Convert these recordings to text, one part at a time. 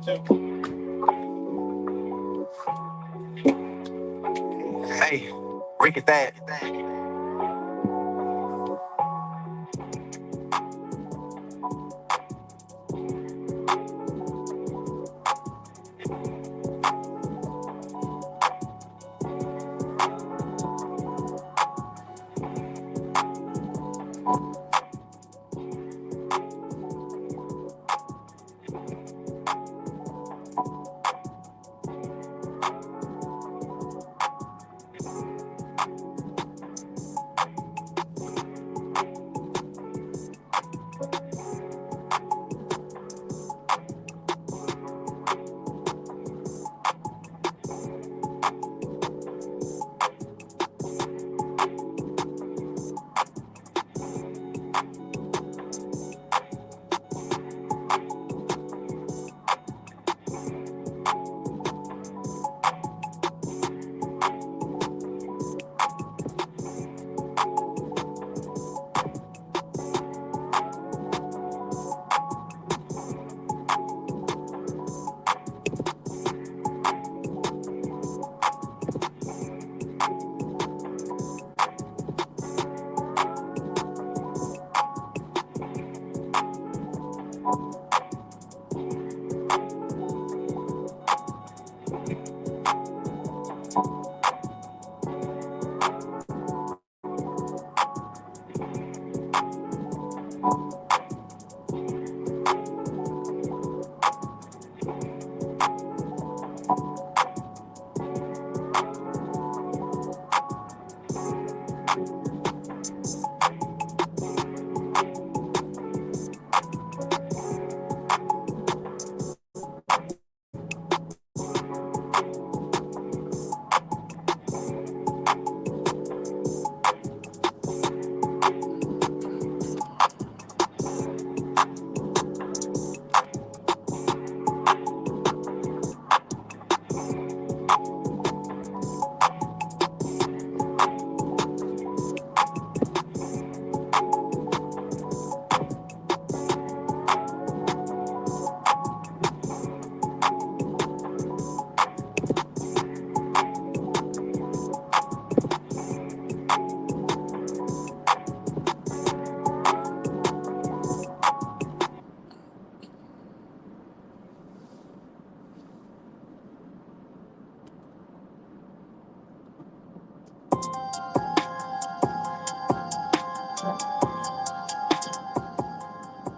Hey, Rick at that.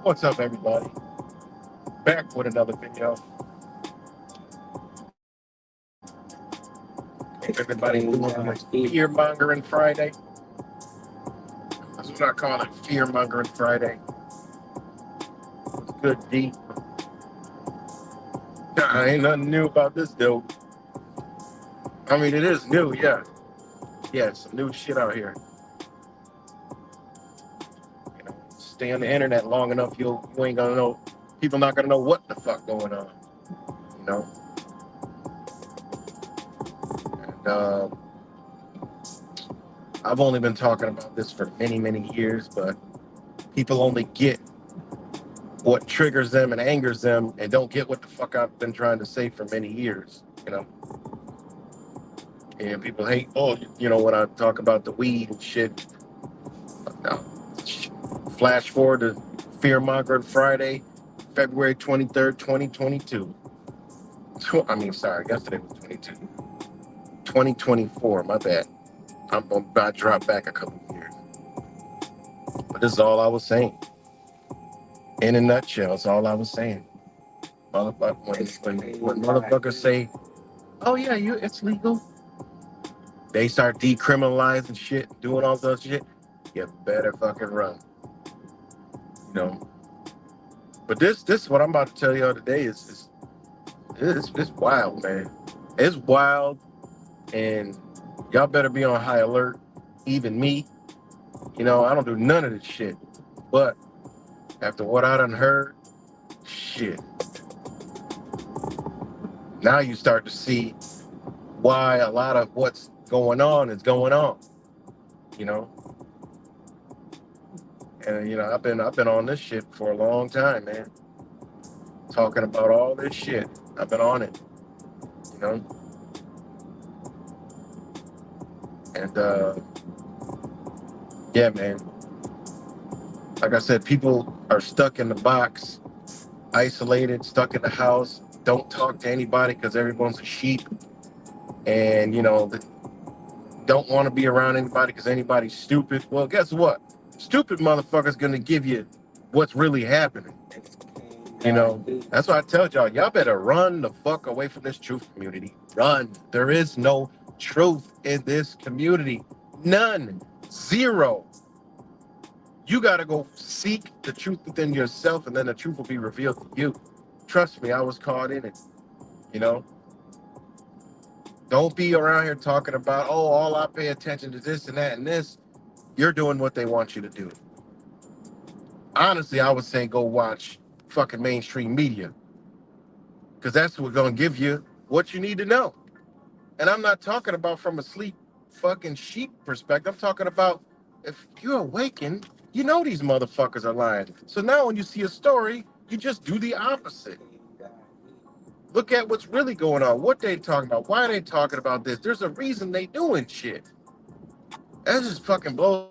What's up, everybody? Back with another video. Hope everybody doing on Fear Mongering Friday. That's what I call it, Fear Mongering Friday. It's good, D. Nah, ain't nothing new about this, though. I mean, it is new, yeah. Yeah, some new shit out here. You know, stay on the internet long enough, you ain't gonna know. People not gonna know what the fuck going on. You know. And I've only been talking about this for many, many years, but people only get what triggers them and angers them and don't get what the fuck I've been trying to say for many years, you know. And people hate, you know, when I talk about the weed and shit. No. Flash forward to Fear Mongering Friday, February 23rd, 2022. Yesterday was 22. 2024, my bad. I'm about to drop back a couple of years. But this is all I was saying. In a nutshell, it's all I was saying. When motherfuckers say, oh yeah, it's legal. They start decriminalizing shit, doing all that shit. You better fucking run. You know. But this what I'm about to tell y'all today is it's wild, man. It's wild, and y'all better be on high alert. Even me. You know, I don't do none of this shit. But after what I done heard, shit. Now you start to see why a lot of what's going on is going on. You know. And you know, I've been on this shit for a long time, man. talking about all this shit. I've been on it, you know, and yeah, man. Like I said, people are stuck in the box, isolated, stuck in the house, don't talk to anybody because everyone's a sheep, and don't want to be around anybody because anybody's stupid. Well, guess what? Stupid motherfuckers gonna give you what's really happening. That's why I tell y'all better run the fuck away from this truth community. Run. There is no truth in this community. None. Zero. You gotta go seek the truth within yourself, and then the truth will be revealed to you. Trust me, I was caught in it. You know, don't be around here talking about, oh, all I pay attention to this and that and this. You're doing what they want you to do. Honestly, I would say go watch fucking mainstream media, because that's what's gonna give you what you need to know. And I'm not talking about from a sleep fucking sheep perspective. I'm talking about if you're awakened, you know these motherfuckers are lying. So now when you see a story, you just do the opposite. Look at what's really going on, what they talking about, why they talking about this. There's a reason they doing shit. That just fucking blows.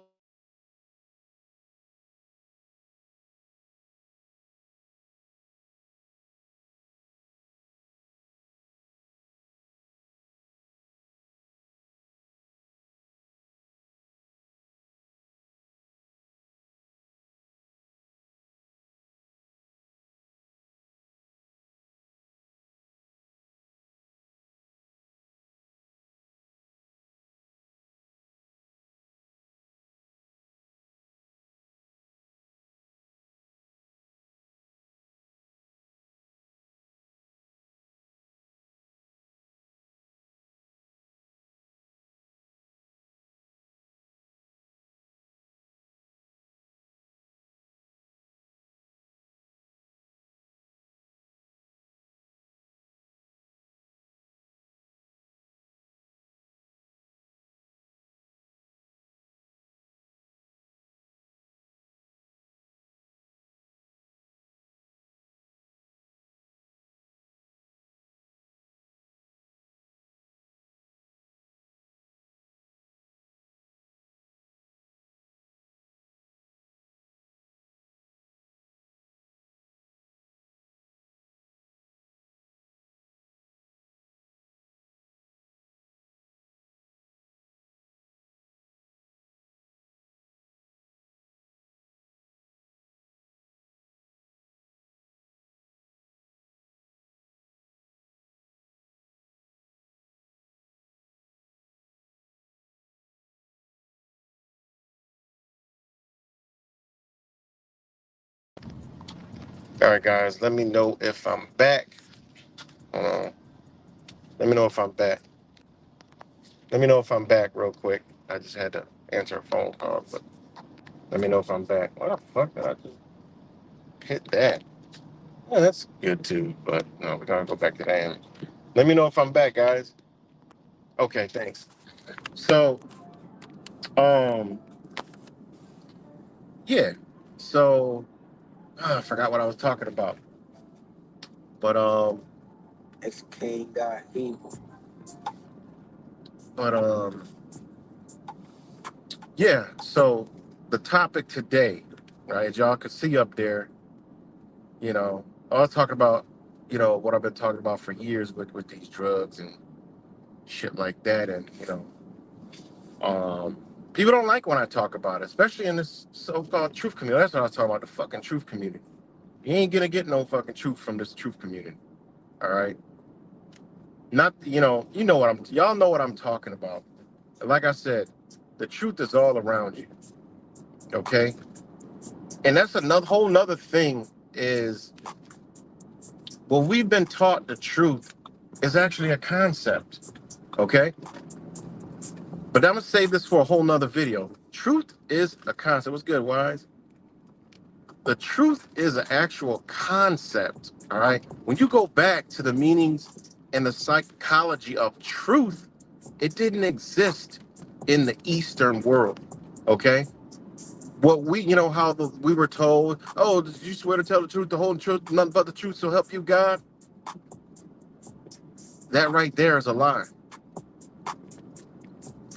All right, guys, let me know if I'm back. Hold on. Let me know if I'm back. Let me know if I'm back real quick. I just had to answer a phone call, but let me know if I'm back. What the fuck did I just hit that? Yeah, that's good too, but no, we're gonna go back to that. Let me know if I'm back, guys. Okay, thanks. So, um, yeah. So, I forgot what I was talking about, but it's King got evil. But yeah. So the topic today, right? As y'all can see up there, I was talking about, what I've been talking about for years with these drugs and shit like that, and Um, people don't like when I talk about it, especially in this so-called truth community. That's what I was talking about, the fucking truth community. You ain't gonna get no fucking truth from this truth community. All right. Not, y'all know what I'm talking about. Like I said, the truth is all around you. Okay. And that's another whole nother thing is, well, we've been taught the truth is actually a concept. Okay. But I'm gonna save this for a whole nother video. Truth is a concept. What's good, Wise? The truth is an actual concept. All right. When you go back to the meanings and the psychology of truth, it didn't exist in the Eastern world. Okay. what we, how we were told, oh, did you swear to tell the truth, the whole truth, nothing but the truth, so help you God? That right there is a lie.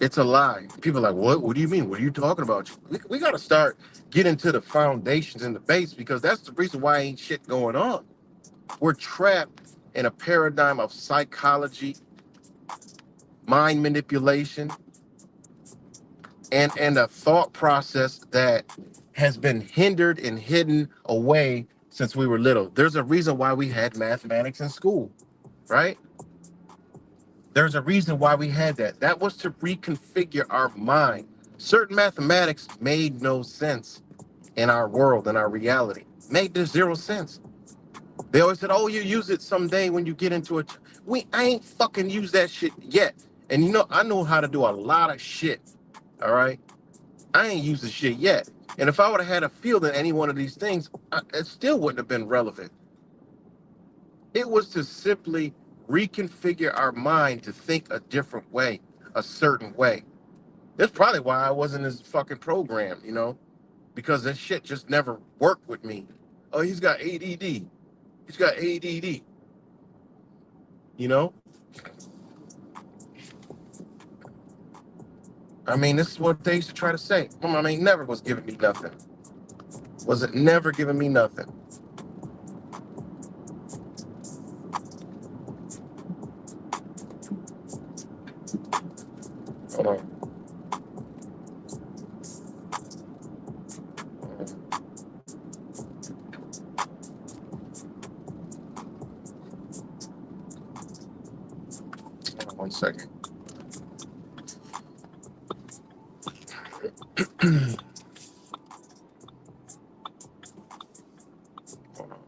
It's a lie. People are like, what? What do you mean? What are you talking about? We got to start getting to the foundations and the base, because that's the reason why ain't shit going on. We're trapped in a paradigm of psychology, mind manipulation, and a thought process that has been hindered and hidden away since we were little. There's a reason why we had mathematics in school, right? There's a reason why we had that. That was to reconfigure our mind. Certain mathematics made no sense in our world, in our reality. Made zero sense. They always said, "Oh, you use it someday when you get into it." I ain't fucking used that shit yet. And I know how to do a lot of shit. All right, I ain't used the shit yet. And if I would have had a field in any one of these things, it still wouldn't have been relevant. It was to simply reconfigure our mind to think a different way, a certain way. That's probably why I wasn't as fucking programmed, because that shit just never worked with me. Oh, he's got ADD. He's got ADD. You know? I mean, this is what they used to try to say. I mean, never was giving me nothing. Was it never giving me nothing? Hold on. Hold on 1 second. Hold on.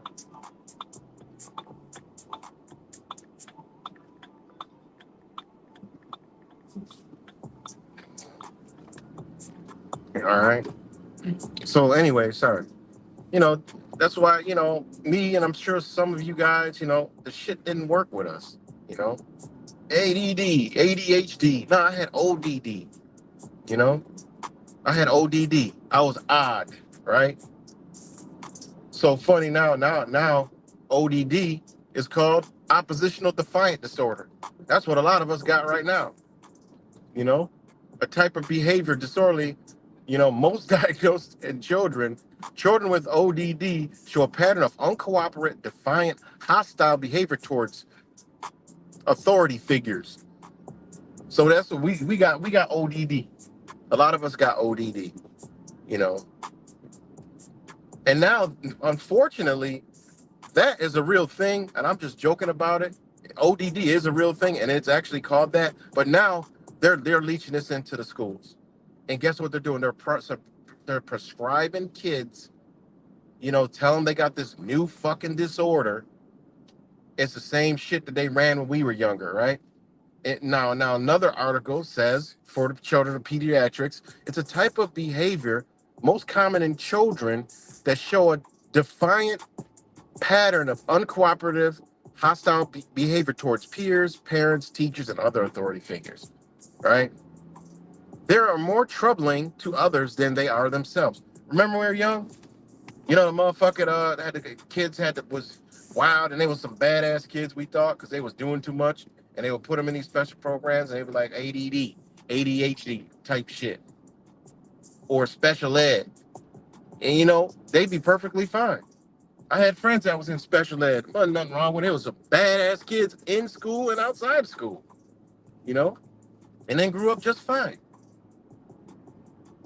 All right. So anyway, sorry. That's why, me and I'm sure some of you guys, the shit didn't work with us, you know. ADD, ADHD. No, I had ODD, you know. I had ODD. I was odd, right? So funny now ODD is called oppositional defiant disorder. That's what a lot of us got right now, you know. A type of behavior disorderly, most diagnosed in children with ODD show a pattern of uncooperative, defiant, hostile behavior towards authority figures. So that's what we got. We got ODD. A lot of us got ODD, you know. And now, unfortunately, that is a real thing, and I'm just joking about it. ODD is a real thing, and it's actually called that. But now they're leaching this into the schools, and guess what they're doing? They're prescribing kids, tell them they got this new fucking disorder. It's the same shit that they ran when we were younger, right? Now another article says for the children of pediatrics, it's a type of behavior most common in children that show a defiant pattern of uncooperative, hostile behavior towards peers, parents, teachers, and other authority figures, right? They are more troubling to others than they are themselves. Remember when we were young? The motherfucker kids was wild, and they was some badass kids, we thought, because they was doing too much, and they would put them in these special programs, and they were like ADD, ADHD type shit, or special ed, and they'd be perfectly fine. I had friends that was in special ed. Wasn't nothing wrong with it. It was some badass kids in school and outside school, you know, and then grew up just fine.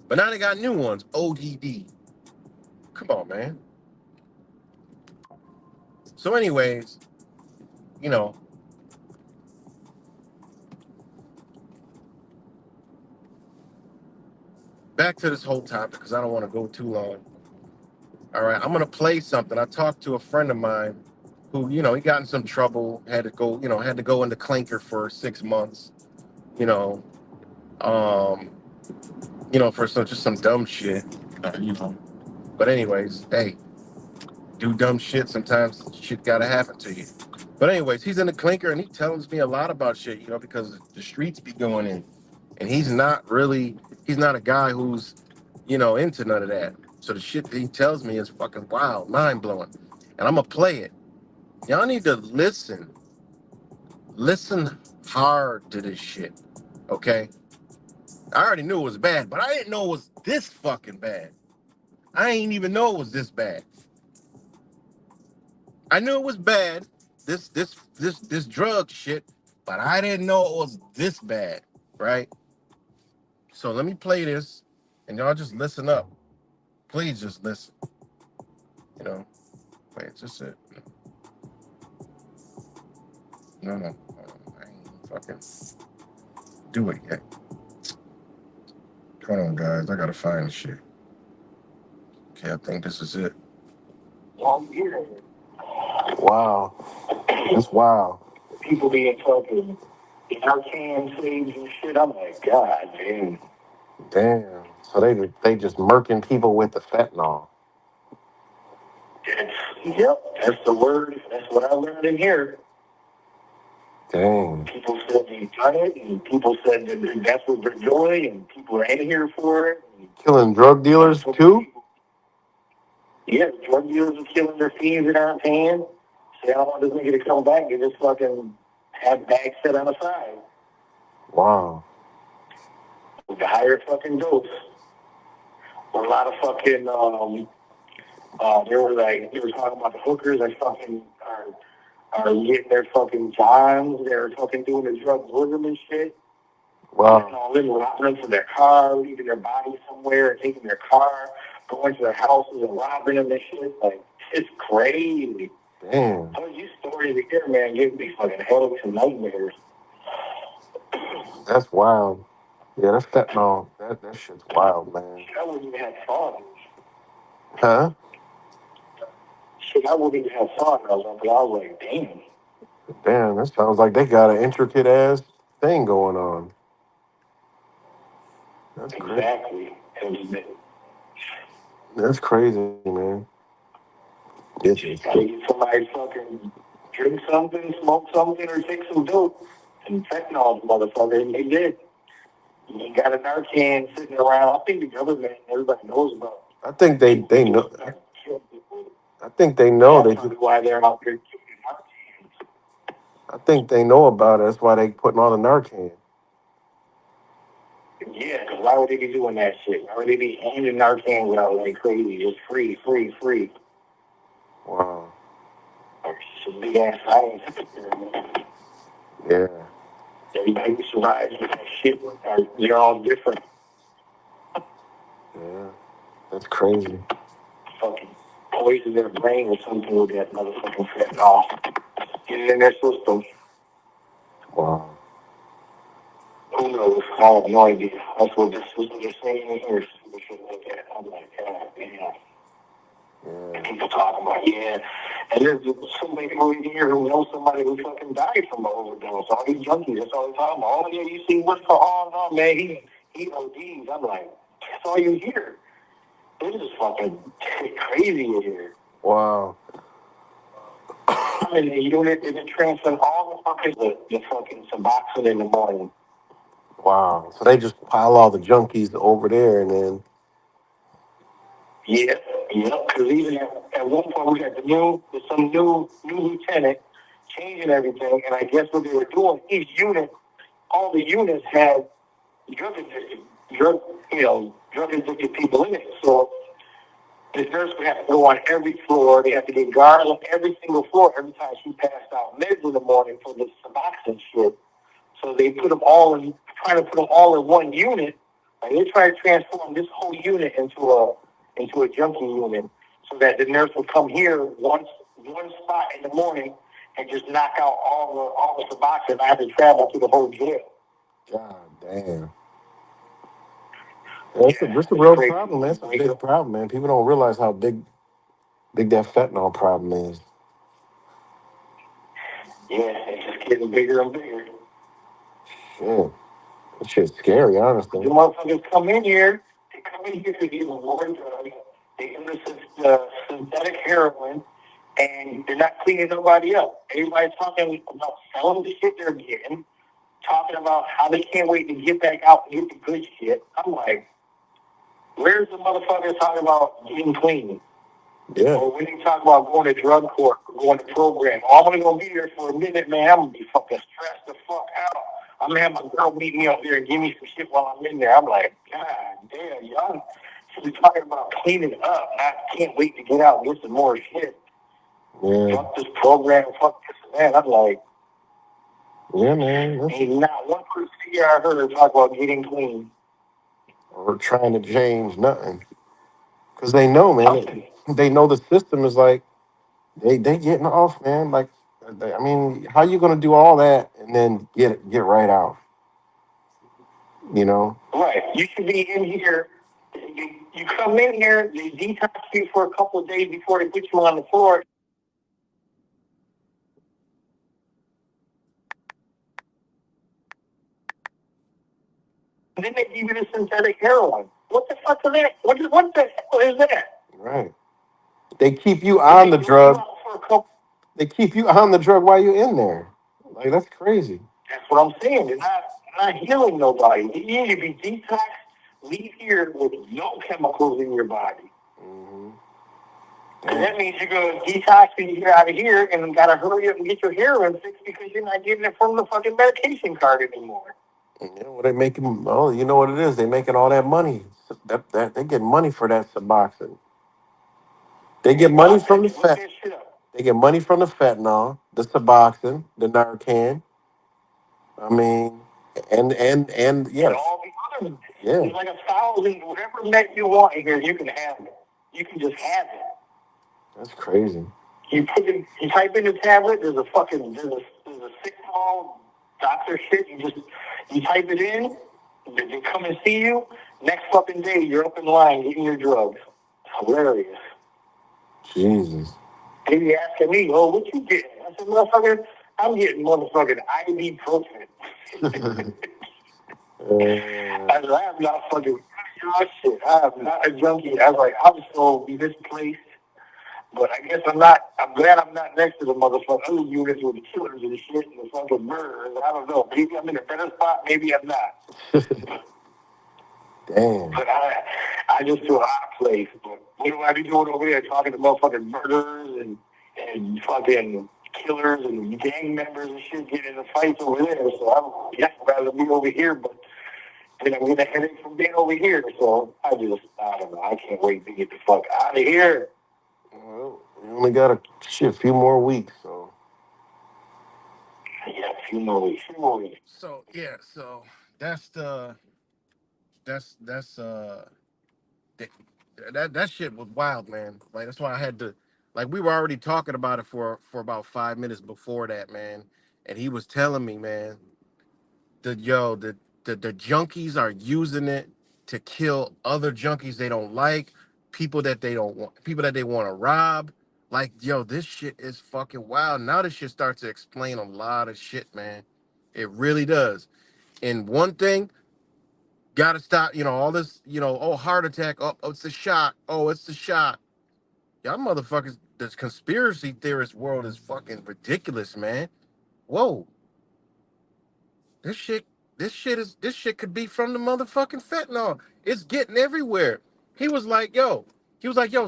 But now they got new ones, ODD. Come on, man. So, anyways, you know, back to this whole topic because I don't want to go too long. All right, I'm gonna play something. I talked to a friend of mine who, he got in some trouble, had to go into clinker for 6 months, you know, um, for just some dumb shit, you know. But anyways, hey, do dumb shit. Sometimes shit gotta happen to you. But anyways, he's in the clinker and he tells me a lot about shit, because the streets be going in. And he's not a guy who's into none of that. So the shit that he tells me is fucking wild, mind blowing. And I'm gonna play it. Y'all need to listen hard to this shit. Okay? I already knew it was bad, but I didn't know it was this fucking bad. I ain't even know it was this bad. I knew it was bad, this drug shit, but I didn't know it was this bad, right? So let me play this, and y'all just listen up. Please just listen. You know, wait, just it. No, I ain't fucking do it yet. Hold on, guys, I gotta find the shit. Okay, I think this is it. Wow, that's wild. People being fucking Narcan slaves and shit. I'm like, God damn. Damn. So they just murking people with the fentanyl. Yep, that's the word. That's what I learned in here. Dang. People said they done it, and people said that that's what they're doing, and people are in here for it. Killing drug dealers too? Yeah, drug dealers are killing their fiends that aren't paying. Say, I don't want this nigga to come back. They just fucking have bags set on the side. Wow. With the higher fucking dose. A lot of fucking, they were talking about the hookers that fucking are getting their fucking jobs. They're fucking doing the drug tourism and shit. Wow. And all them robbing them from their car, leaving their body somewhere, taking their car, going to their houses and robbing them and shit. Like, it's crazy. Damn. Some of these stories here, man, give me fucking headaches and nightmares. That's wild. Yeah, that's fentanyl. That shit's wild, man. I wouldn't even have thought. Huh? Shit, I wouldn't even have thought. I was like, damn. Damn, that sounds like they got an intricate ass thing going on. That's exactly. Crazy. That's crazy, man. Somebody fucking drink something, smoke something, or take some dope. And fentanyl, motherfucker, and they did. You got a Narcan sitting around. I think the government and everybody knows about it. I think they know. I think they know. That's why they're out there killing Narcans. I think they know about it. That's why they putting all the Narcan. Yeah, because why would they be doing that shit? Why would they be handing Narcan out like crazy? Just free. Wow. Some big ass science. Yeah. Everybody who survives with that shit, they're all different. Yeah. That's crazy. Fucking poison their brain or something with that motherfucking fentanyl. Get it in their system. Wow. Who knows? I have no idea. That's what they're saying in here. I'm like, God damn. Yeah. People talking about, yeah. And there's so many people in here who know somebody who fucking died from an overdose. All these junkies, that's all they're talking about. Oh, yeah, you see what's going on? Oh, man, he ODs. I'm like, that's all you hear. This is fucking crazy in here. Wow. I mean, the unit is transferring all the fucking Suboxone in the morning. Wow. So they just pile all the junkies over there and then. Yeah. Because even at one point we had some new lieutenant changing everything, and I guess what they were doing, all the units had drug addicted people in it. So the nurse would have to go on every floor. They have to get guards on every single floor every time she passed out meds in the morning for the Suboxone shit. So they trying to put them all in one unit. Like they try to transform this whole unit into a junkie unit, so that the nurse would come here one spot in the morning and just knock out all the Suboxone and I have to travel to the whole jail. God damn. That's a real problem. That's a big problem, man. People don't realize how big that fentanyl problem is. Yeah, it's just getting bigger and bigger. Yeah. That shit's scary, honestly. The motherfuckers come in here to get war drugs. They introduce synthetic heroin, and they're not cleaning nobody up. Everybody's talking about selling the shit they're getting, talking about how they can't wait to get back out and get the good shit. I'm like, Where's the motherfucker talking about getting clean? Yeah. Or when you talk about going to drug court, going to program, oh, I'm only gonna be there for a minute, man. I'm gonna be fucking stressed the fuck out. I'm gonna have my girl meet me up there and give me some shit while I'm in there. I'm like, God damn, y'all should be talking about cleaning up. I can't wait to get out and get some more shit. Yeah. Fuck this program, fuck this and that. I'm like, yeah, man. Ain't not one person here I heard talk about getting clean or trying to change nothing. Because they know, man. They know the system is like they getting off, man. Like, I mean, how you gonna do all that and then get right out? You know? Right. You should be in here. You come in here, they detox you for a couple of days before they put you on the floor. And then they give you the synthetic heroin. What the fuck is that? What the hell is that? Right. They keep you on the drug. They keep you on the drug while you're in there. Like, that's crazy. That's what I'm saying. They're not healing nobody. You need to be detoxed, leave here with no chemicals in your body. Mm-hmm. And that means you're going to detox and you get out of here and got to hurry up and get your heroin fixed because you're not getting it from the fucking medication card anymore. Yeah, well, they making. Oh, you know what it is? They making all that money. That they get money for that Suboxone. They get money from the fat. They get money from the fentanyl, the Suboxone, the Narcan. I mean, and yes, and all the other. Yeah. There's like 1,000, whatever med you want in here, you can have it. You can just have it. That's crazy. You type in the tablet. There's a sick call, doctor shit. You type it in. They come and see you. Next fucking day, you're up in line getting your drugs. It's hilarious. Jesus. They be asking me, oh, what you getting? I said, motherfucker, I'm getting motherfucking ibuprofen. I said, I am not fucking shit. I am not a junkie. I was like, I'm so misplaced. But I guess I'm not. I'm glad I'm not next to the motherfucker other units with the killers and the shit and the fucking murderers. I don't know. Maybe I'm in a better spot. Maybe I'm not. Damn. But I just feel out of place. But what do I be doing over there talking to motherfucking murderers and fucking killers and gang members and shit getting in fights over there? So I'd rather be over here, but then I'm getting a headache from being over here. So I don't know. I can't wait to get the fuck out of here. Well, we only got a few more weeks, so. Yeah, a few more weeks. So yeah, so that's the that's th- that shit was wild, man. Like that's why I had to, like we were already talking about it for about 5 minutes before that, man. And he was telling me, man, the junkies are using it to kill other junkies they don't like, people that they don't want, people that they want to rob. Like, yo, this shit is fucking wild. Now this shit starts to explain a lot of shit, man. It really does. And one thing, gotta stop, all this, oh, heart attack, oh, it's a shot, oh, it's a shot. Y'all motherfuckers, this conspiracy theorist world is fucking ridiculous, man. Whoa. This shit, this shit could be from the motherfucking fentanyl. It's getting everywhere. He was like, yo,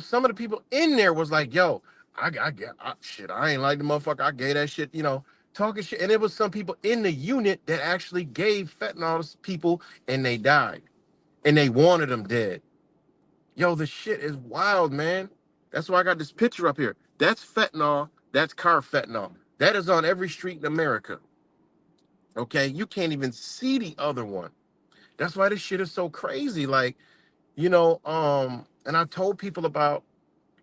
some of the people in there was like, yo, shit, I ain't like the motherfucker. I gave that shit, talking shit. And there was some people in the unit that actually gave fentanyl to people and they died. And they wanted them dead. Yo, the shit is wild, man. That's why I got this picture up here. That's fentanyl. That's carfentanil. That is on every street in America. Okay, you can't even see the other one. That's why this shit is so crazy. Like, and I told people about,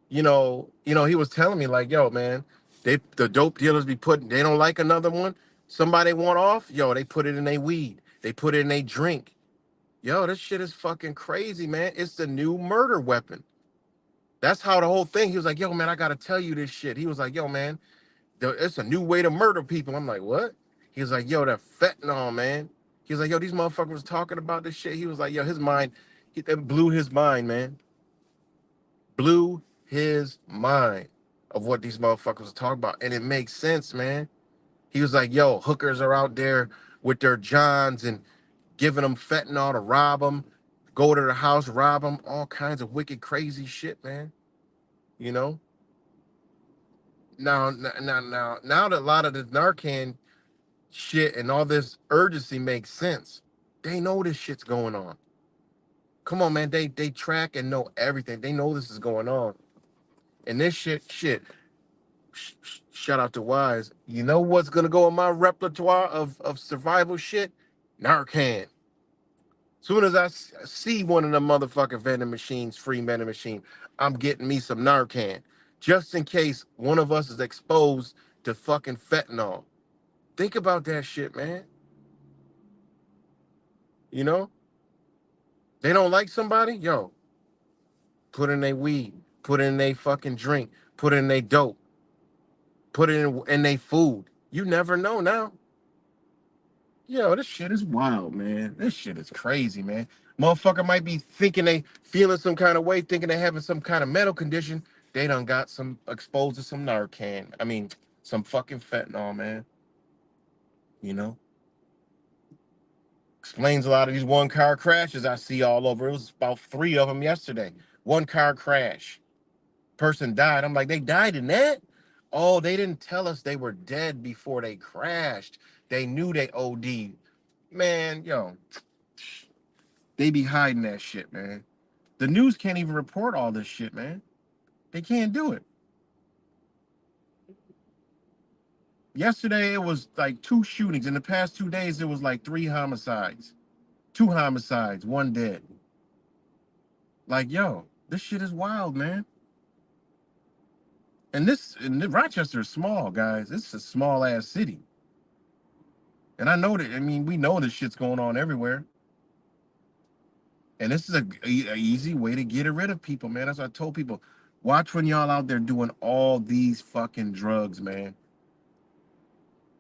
he was telling me like, yo, man, the dope dealers be putting, they don't like another one. Somebody want off, yo, they put it in their weed. They put it in their drink. Yo, this shit is fucking crazy, man. It's the new murder weapon. That's how the whole thing. He was like, yo, man, I gotta tell you this shit. He was like, yo, man, it's a new way to murder people. I'm like, what? He was like, yo, that fentanyl, man. He was like, yo, these motherfuckers was talking about this shit. He was like, yo, his mind, it blew his mind, man. Blew his mind of what these motherfuckers was talking about. And it makes sense, man. He was like, yo, hookers are out there with their Johns and giving them fentanyl to rob them. go to the house, rob them, all kinds of wicked, crazy shit, man. You know. Now that a lot of the Narcan shit and all this urgency makes sense. They know this shit's going on. Come on, man. They track and know everything. They know this is going on. And this shit. Shout out to Wise. You know what's gonna go in my repertoire of survival shit? Narcan. Soon as I see one of the motherfucking vending machines, free vending machine, I'm getting me some Narcan, just in case one of us is exposed to fucking fentanyl. Think about that shit, man. You know, they don't like somebody, yo, put in their weed, put in their fucking drink, put in their dope, put it in their food. You never know now. Yo, this shit is wild, man. This shit is crazy, man. Motherfucker might be thinking they feeling some kind of way, thinking they having some kind of mental condition. They done got some exposed to some Narcan. I mean, some fucking fentanyl, man. You know? Explains a lot of these one car crashes I see all over. It was about 3 of them yesterday. One car crash. Person died. I'm like, they died in that? Oh, they didn't tell us they were dead before they crashed. They knew they OD'd. Man, yo, they be hiding that shit, man. The news can't even report all this shit, man. They can't do it. Yesterday, it was like 2 shootings. In the past 2 days, it was like 3 homicides. 2 homicides, 1 dead. Like, yo, this shit is wild, man. And Rochester is small, guys. It's a small ass city. And I know that, I mean, we know this shit's going on everywhere. And this is a easy way to get rid of people, man. That's what I told people. Watch when y'all out there doing all these fucking drugs, man.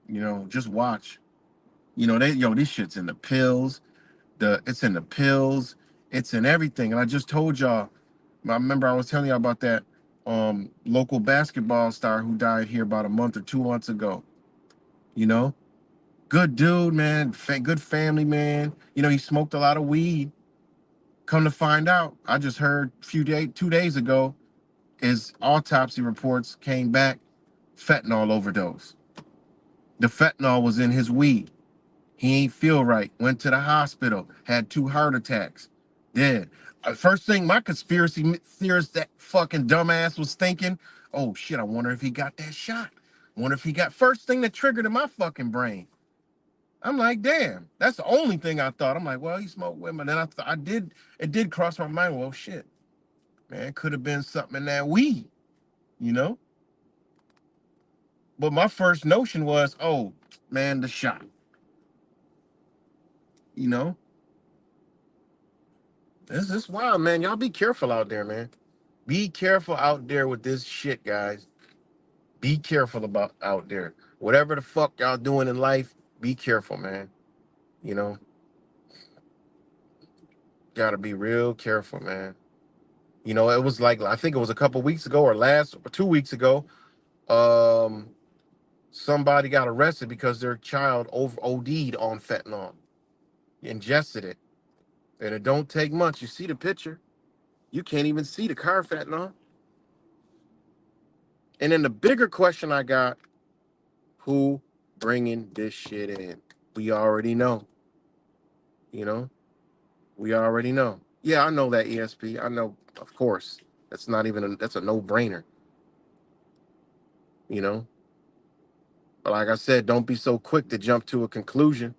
You know, just watch. You know, this shit's in the pills. It's in the pills. It's in everything. And I just told y'all, I remember I was telling y'all about that local basketball star who died here about a month or 2 months ago. You know, good dude, man. Good family, man. You know, he smoked a lot of weed. Come to find out, I just heard 2 days ago, his autopsy reports came back, fentanyl overdose. The fentanyl was in his weed. He ain't feel right. Went to the hospital. Had 2 heart attacks. Dead. First thing my conspiracy theorist, that fucking dumbass, was thinking, oh shit, I wonder if he got that shot. Wonder if he got, first thing that triggered in my fucking brain. I'm like, damn. That's the only thing I thought. I'm like, well, he smoked women. Then it did cross my mind. Well, shit, man, could have been something in that weed, you know? But my first notion was, oh, man, the shot, you know? This is wild, man. Y'all be careful out there, man. Be careful out there with this shit, guys. Be careful about out there. Whatever the fuck y'all doing in life, be careful, man. You know, gotta be real careful, man. You know, it was like, I think it was a couple weeks ago or 2 weeks ago. Um, Somebody got arrested because their child over OD'd on fentanyl, ingested it, and it don't take much. You see the picture, you can't even see the car fentanyl. And then the bigger question I got: who bringing this shit in? We already know. You know, we already know. Yeah, I know that ESP. I know, of course. That's a no-brainer. You know, but like I said, don't be so quick to jump to a conclusion.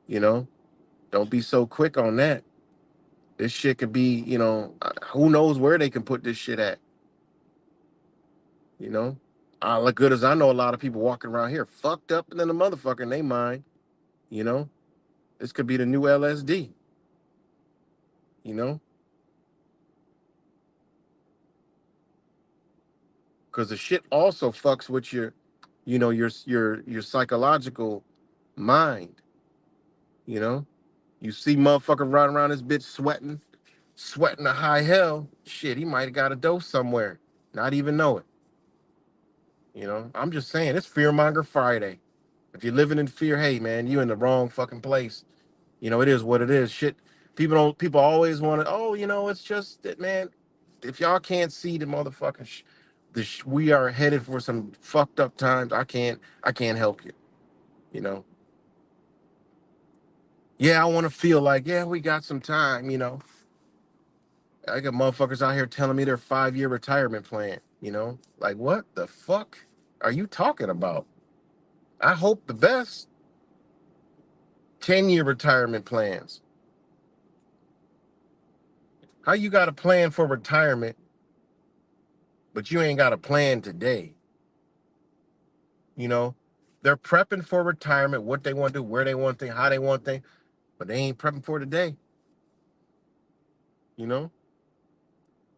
You know, don't be so quick on that. This shit could be, who knows where they can put this shit at. You know, look good as I know, a lot of people walking around here fucked up and then the motherfucker in their mind. You know, this could be the new LSD. You know, because the shit also fucks with your psychological mind. You know, you see motherfucker riding around this bitch sweating to high hell. Shit, he might have got a dose somewhere, not even know it. You know, I'm just saying, it's Fearmonger Friday. If you're living in fear, hey man, you in the wrong fucking place. You know, it is what it is. Shit, People always want to, oh, it's just that, man. If y'all can't see the motherfucking we are headed for some fucked up times. I can't help you. You know. Yeah, I want to feel like, yeah, we got some time. I got motherfuckers out here telling me their 5-year retirement plan. Like, what the fuck are you talking about? I hope the best. 10-year retirement plans. How you got a plan for retirement, but you ain't got a plan today? You know, they're prepping for retirement, what they want to do, where they want things, how they want things, but they ain't prepping for today. You know,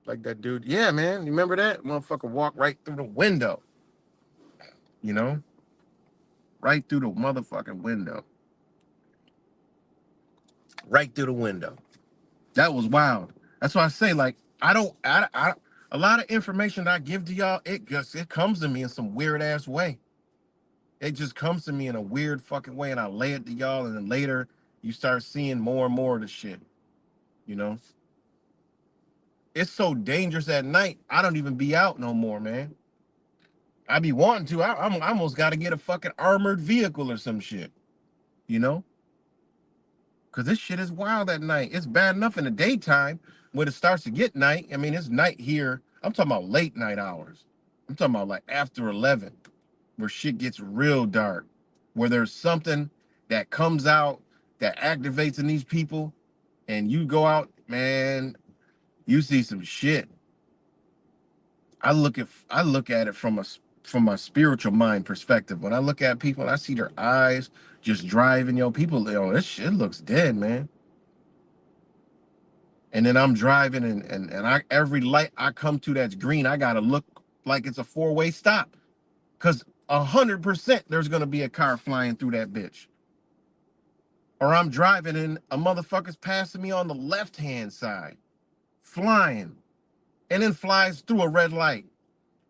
like that dude. Yeah, man. You remember that motherfucker walked right through the window? You know, right through the motherfucking window. Right through the window. That was wild. That's why I say, like, a lot of information that I give to y'all, it comes to me in some weird ass way. It just comes to me in a weird fucking way, and I lay it to y'all, and then later you start seeing more and more of the shit. You know, it's so dangerous at night. I don't even be out no more, man. I be wanting to. I almost got to get a fucking armored vehicle or some shit. You know, because this shit is wild at night. It's bad enough in the daytime when it starts to get night. I mean, it's night here. I'm talking about late night hours. I'm talking about like after 11, where shit gets real dark, where there's something that comes out that activates in these people, and you go out, man, you see some shit. I look at it from a spiritual mind perspective. When I look at people and I see their eyes just driving, people, this shit looks dead, man. And then I'm driving, and every light I come to that's green, I gotta look like it's a four-way stop. Cause 100% there's gonna be a car flying through that bitch. Or I'm driving and a motherfucker's passing me on the left-hand side, flying, and then flies through a red light.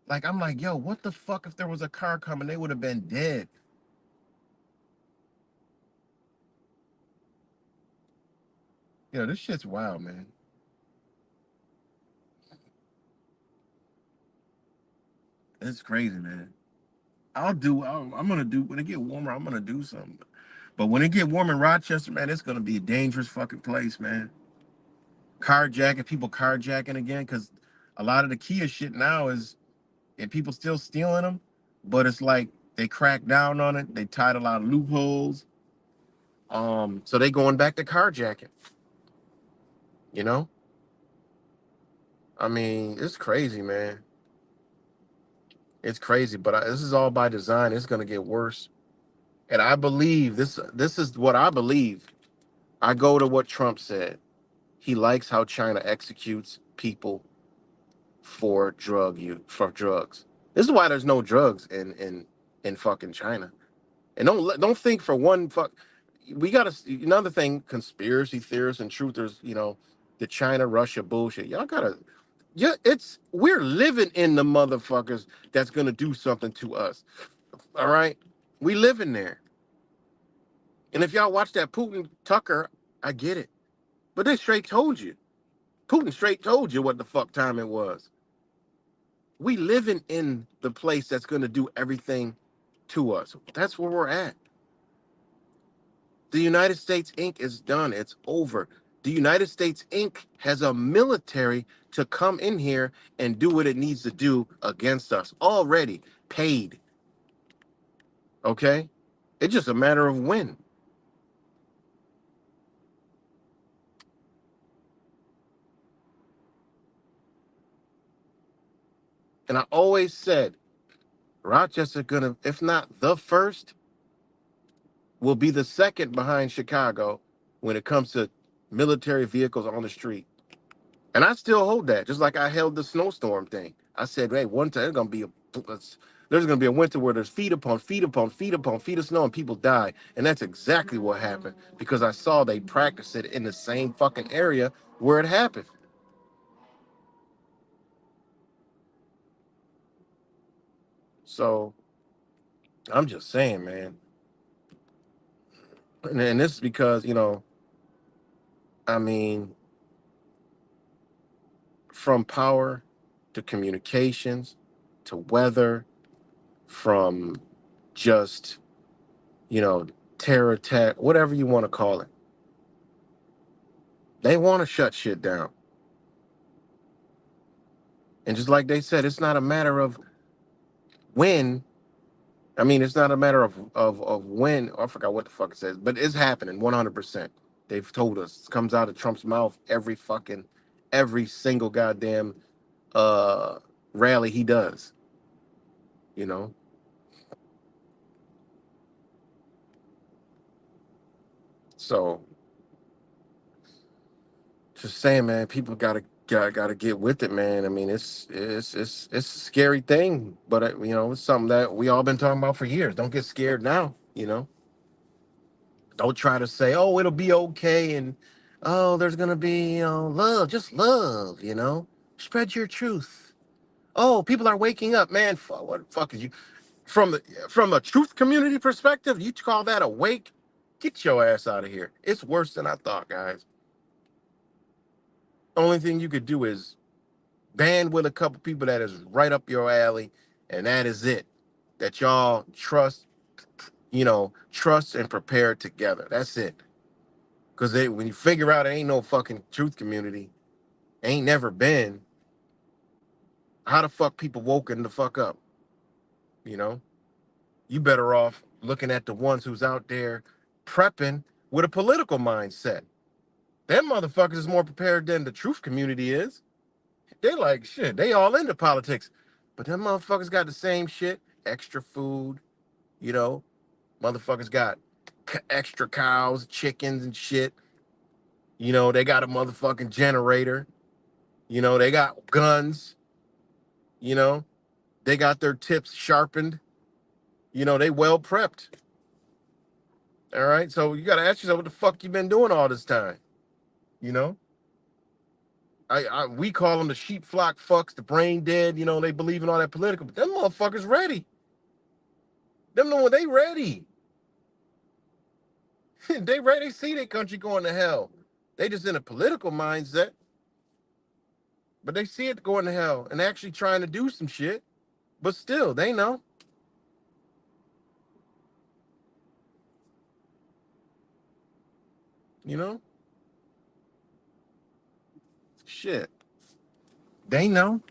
Like, I'm like, yo, what the fuck? If there was a car coming, they would have been dead. This shit's wild, man. It's crazy, man. I'm gonna do, when it get warmer, I'm gonna do something. But when it get warm in Rochester, man, it's gonna be a dangerous fucking place, man. Carjacking, people carjacking again, because a lot of the Kia shit now is, and people still stealing them, but it's like they cracked down on it. They tied a lot of loopholes. So they going back to carjacking. You know, I mean, it's crazy, man. It's crazy, but this is all by design. It's gonna get worse, and I believe this. This is what I believe. I go to what Trump said. He likes how China executes people for drugs. This is why there's no drugs in fucking China. And don't think for one fuck. We got to another thing. Conspiracy theorists and truthers. The China Russia bullshit. Y'all gotta. Yeah, we're living in the motherfuckers that's gonna do something to us. All right, we live in there. And if y'all watch that Putin Tucker, I get it. But they straight told you. Putin straight told you what the fuck time it was. We living in the place that's gonna do everything to us. That's where we're at. The United States Inc. is done. It's over. The United States Inc. has a military to come in here and do what it needs to do against us. Already paid. Okay? It's just a matter of when. And I always said, Rochester gonna, if not the first, will be the second behind Chicago when it comes to military vehicles on the street. And I still hold that, just like I held the snowstorm thing. I said, hey, one time there's gonna be a winter where there's feet upon feet upon feet upon feet of snow and people die. And that's exactly what happened because I saw they practice it in the same fucking area where it happened. So I'm just saying, man. And this is because, I mean, from power to communications to weather, from just, you know, terror attack, whatever you want to call it. They want to shut shit down. And just like they said, it's not a matter of when. I mean, it's not a matter of when. I forgot what the fuck it says, but it's happening 100%. They've told us. It comes out of Trump's mouth every single goddamn uh rally he does, you know? So just saying, man, people gotta get with it, man. I mean, it's a scary thing, but it's something that we all been talking about for years. Don't get scared now, you know. Don't try to say, oh, it'll be okay, and oh, there's gonna be love, just love, you know. Spread your truth. Oh, people are waking up, man. What the fuck is you from a truth community perspective? You call that awake? Get your ass out of here. It's worse than I thought, guys. Only thing you could do is band with a couple people that is right up your alley, and that is it. That y'all trust and prepare together. That's it. Because when you figure out it ain't no fucking truth community, ain't never been, how the fuck people woken the fuck up? You know? You better off looking at the ones who's out there prepping with a political mindset. Them motherfuckers is more prepared than the truth community is. They like shit. They all into politics. But them motherfuckers got the same shit. Extra food, you know. Motherfuckers got extra cows, chickens, and shit. You know, they got a motherfucking generator. You know, they got guns. You know, they got their tips sharpened. You know, they well prepped. All right. So you got to ask yourself what the fuck you been doing all this time. You know, we call them the sheep flock fucks, the brain dead. You know, they believe in all that political, but them motherfuckers ready. Them know when they ready. They ready. They see their country going to hell. They just in a political mindset, but they see it going to hell and actually trying to do some shit. But still, they know. You know, shit. They know.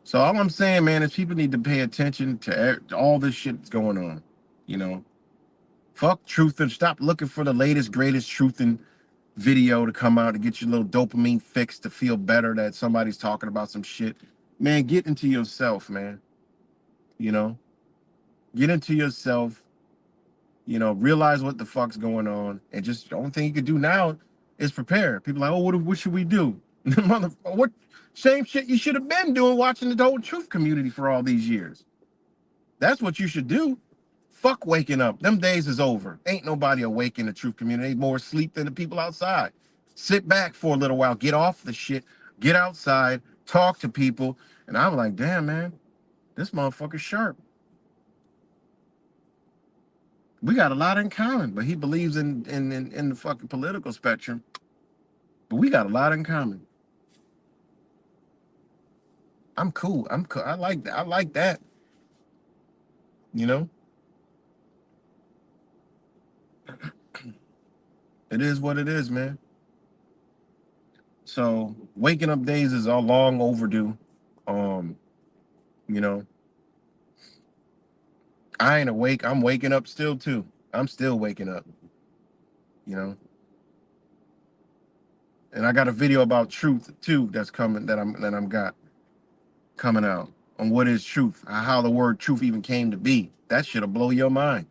So all I'm saying, man, is people need to pay attention to all this shit that's going on. You know, fuck truth and stop looking for the latest, greatest truth and video to come out to get your little dopamine fix to feel better that somebody's talking about some shit. Man, get into yourself, man. You know, get into yourself. You know, realize what the fuck's going on, and just the only thing you could do now is prepare. People are like, oh, what should we do? What same shit you should have been doing watching the whole truth community for all these years. That's what you should do. Fuck waking up. Them days is over. Ain't nobody awake in the truth community. They more asleep than the people outside. Sit back for a little while. Get off the shit. Get outside. Talk to people. And I'm like, damn, man, this motherfucker's sharp. We got a lot in common, but he believes in the fucking political spectrum. But we got a lot in common. I'm cool. I'm cool. I like that. I like that. You know? It is what it is, man. So waking up days is all long overdue. Um, you know, I ain't awake. I'm waking up still too. I'm still waking up. You know, and I got a video about truth too that's coming that I'm got coming out on what is truth, how the word truth even came to be. That shit'll blow your mind.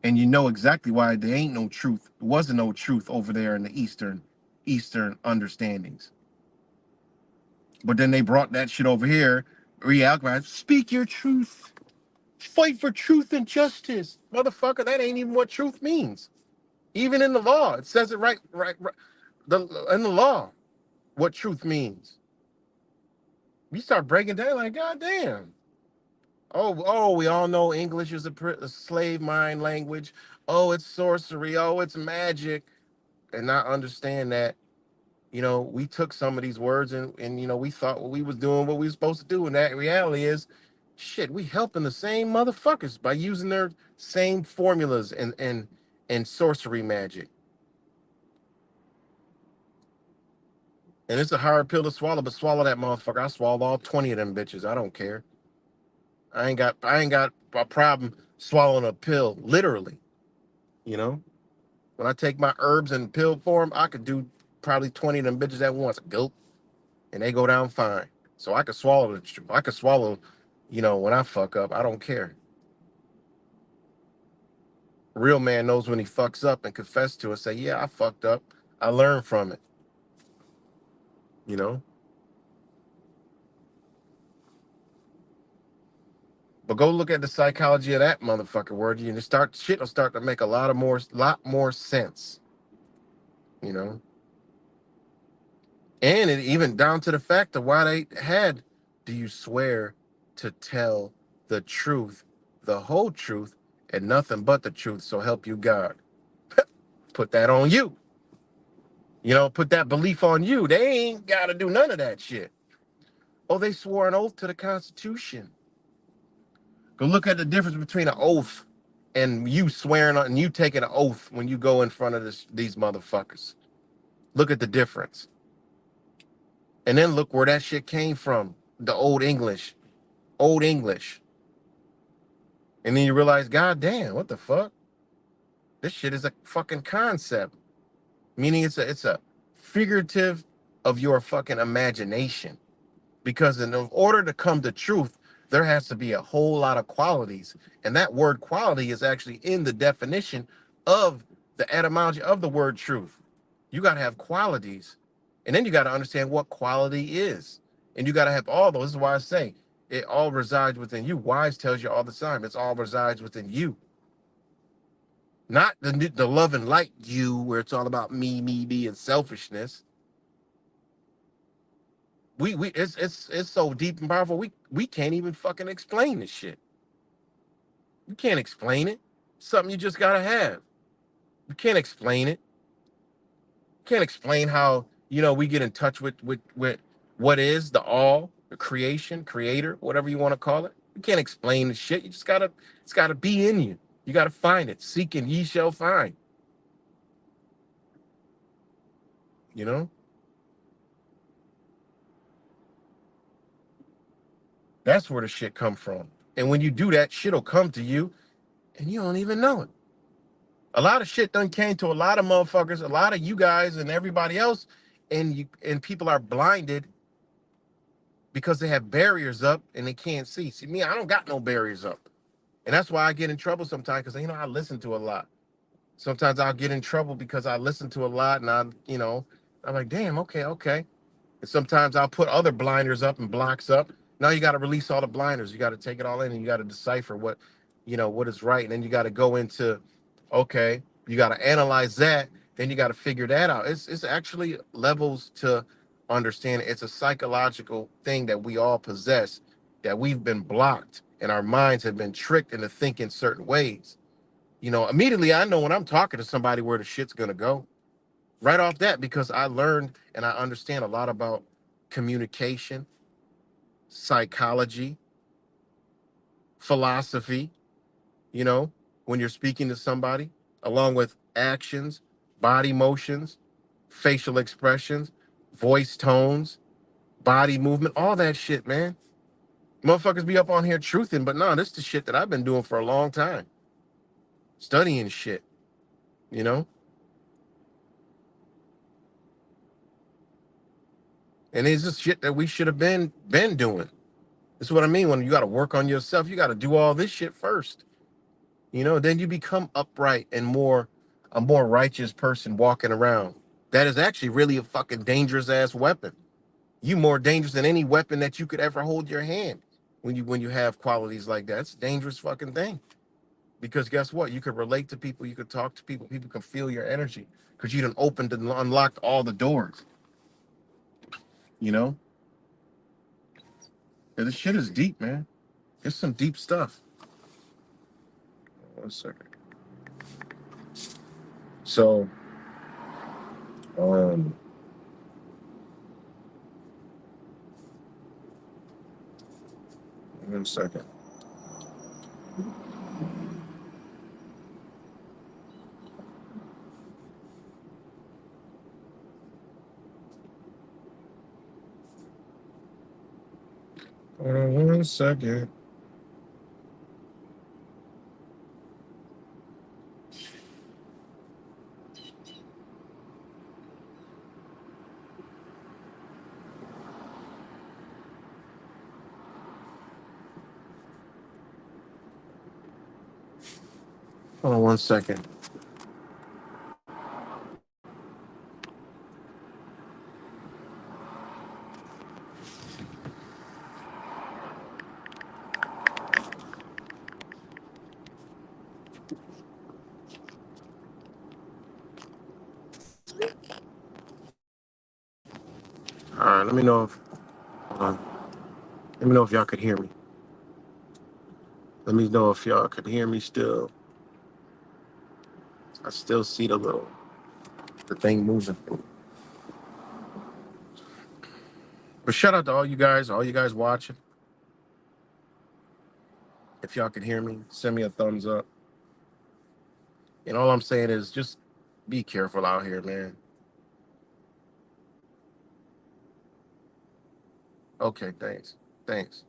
And you know exactly why there ain't no truth. There wasn't no truth over there in the Eastern understandings. But then they brought that shit over here. Reality, speak your truth. Fight for truth and justice. Motherfucker, that ain't even what truth means. Even in the law, it says it right. In the law, what truth means. You start breaking down like, God damn. Oh, we all know English is a slave mind language. Oh, it's sorcery. Oh, it's magic. And not understand that, we took some of these words and we thought we was doing what we were supposed to do. And that reality is, shit, we helping the same motherfuckers by using their same formulas and sorcery magic. And it's a hard pill to swallow, but swallow that motherfucker. I swallowed all 20 of them bitches. I don't care. I ain't got a problem swallowing a pill, literally. You know? When I take my herbs in pill form, I could do probably 20 of them bitches at once. Gulp. And they go down fine. So I could swallow I could swallow, when I fuck up. I don't care. Real man knows when he fucks up and confess to it, say, yeah, I fucked up. I learned from it. You know? But go look at the psychology of that motherfucker word. Shit will start to make a lot more sense. You know? And it even down to the fact of why they had, do you swear to tell the truth, the whole truth, and nothing but the truth, so help you God? Put that on you. Put that belief on you. They ain't got to do none of that shit. Oh, they swore an oath to the Constitution. Go look at the difference between an oath and you swearing and you taking an oath when you go in front of these motherfuckers. Look at the difference. And then look where that shit came from. The Old English. Old English. And then you realize, God damn, what the fuck? This shit is a fucking concept. Meaning it's a figurative of your fucking imagination. Because in order to come to truth, there has to be a whole lot of qualities. And that word quality is actually in the definition of the etymology of the word truth. You got to have qualities. And then you got to understand what quality is. And you got to have all those. This is why I say it all resides within you. Wise tells you all the time, it's all resides within you. Not the love and light you, where it's all about me, and selfishness. It's so deep and powerful. We can't even fucking explain this shit. You can't explain it. It's something you just gotta have. You can't explain it. You can't explain how we get in touch with what is the all, the creation, creator, whatever you want to call it. You can't explain the shit. You just gotta. It's gotta be in you. You gotta find it. Seek and ye shall find. You know. That's where the shit come from. And when you do that, shit'll come to you, and you don't even know it. A lot of shit done came to a lot of motherfuckers, a lot of you guys and everybody else, and people are blinded because they have barriers up and they can't see. See, me, I don't got no barriers up. And that's why I get in trouble sometimes, because I listen to a lot. Sometimes I'll get in trouble because I listen to a lot and I'm like, damn, okay. And sometimes I'll put other blinders up and blocks up. Now you got to release all the blinders. You got to take it all in and you got to decipher what is right. And then you got to go into, okay, you got to analyze that. Then you got to figure that out. It's actually levels to understand. It's a psychological thing that we all possess, that we've been blocked and our minds have been tricked into thinking certain ways. Immediately I know when I'm talking to somebody where the shit's going to go right off that, because I learned and I understand a lot about communication, psychology, philosophy, when you're speaking to somebody, along with actions, body motions, facial expressions, voice tones, body movement, all that shit, man. Motherfuckers be up on here truthing, but no, this is the shit that I've been doing for a long time. Studying shit, you know? And it's just shit that we should have been doing. This is what I mean. When you got to work on yourself, you got to do all this shit first. Then you become upright and a more righteous person walking around. That is actually really a fucking dangerous ass weapon. You more dangerous than any weapon that you could ever hold your hand when you have qualities like that. It's a dangerous fucking thing. Because guess what? You could relate to people, you could talk to people, people can feel your energy. Because you done opened and unlocked all the doors. You know? And this shit is deep, man. It's some deep stuff. 1 second. So, 1 second. Hold on 1 second. Hold on 1 second. All right, let me know if let me know if y'all could hear me. Let me know if y'all could hear me still. I still see the thing moving. But shout out to all you guys watching. If y'all can hear me, send me a thumbs up. And all I'm saying is just be careful out here, man. Okay, thanks. Thanks.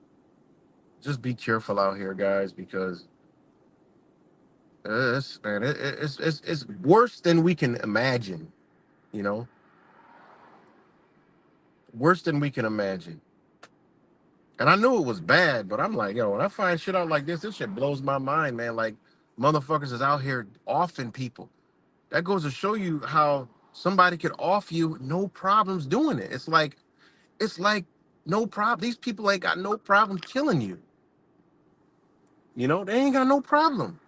Just be careful out here, guys, because it's worse than we can imagine, you know? Worse than we can imagine. And I knew it was bad, but I'm like, yo, when I find shit out like this shit blows my mind, man. Like, motherfuckers is out here offing people. That goes to show you how somebody could off you no problems doing it. It's like no problem. These people ain't got no problem killing you. You know, they ain't got no problem.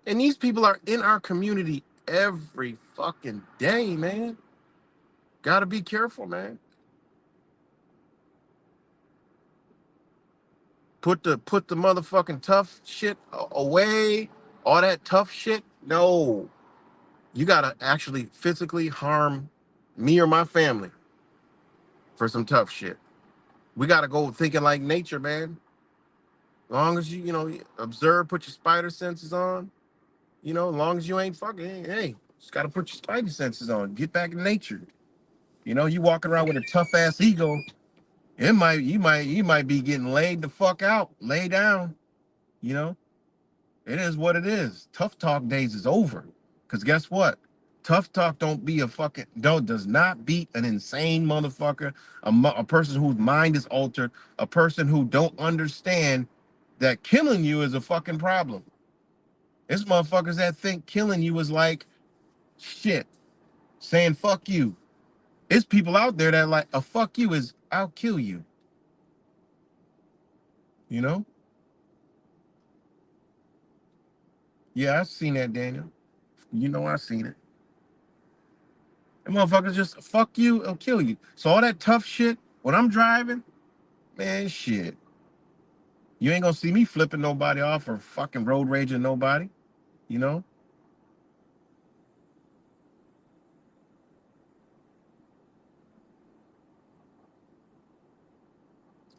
And these people are in our community every fucking day, man. Gotta be careful, man. Put the motherfucking tough shit away. All that tough shit. No. You gotta actually physically harm me or my family for some tough shit. We gotta go thinking like nature, man. Long as you observe, put your spider senses on. Long as you ain't fucking, hey, just gotta put your spidey senses on. Get back in nature. You walking around with a tough ass ego, you might be getting laid the fuck out, lay down. You know, it is what it is. Tough talk days is over. Cause guess what? Tough talk does not beat an insane motherfucker, a person whose mind is altered, a person who don't understand that killing you is a fucking problem. It's motherfuckers that think killing you is like shit, saying fuck you. It's people out there that like a fuck you is I'll kill you. You know? Yeah, I've seen that, Daniel. I've seen it. And motherfuckers just fuck you, I'll kill you. So all that tough shit when I'm driving, man, shit. You ain't gonna see me flipping nobody off or fucking road raging nobody. You know?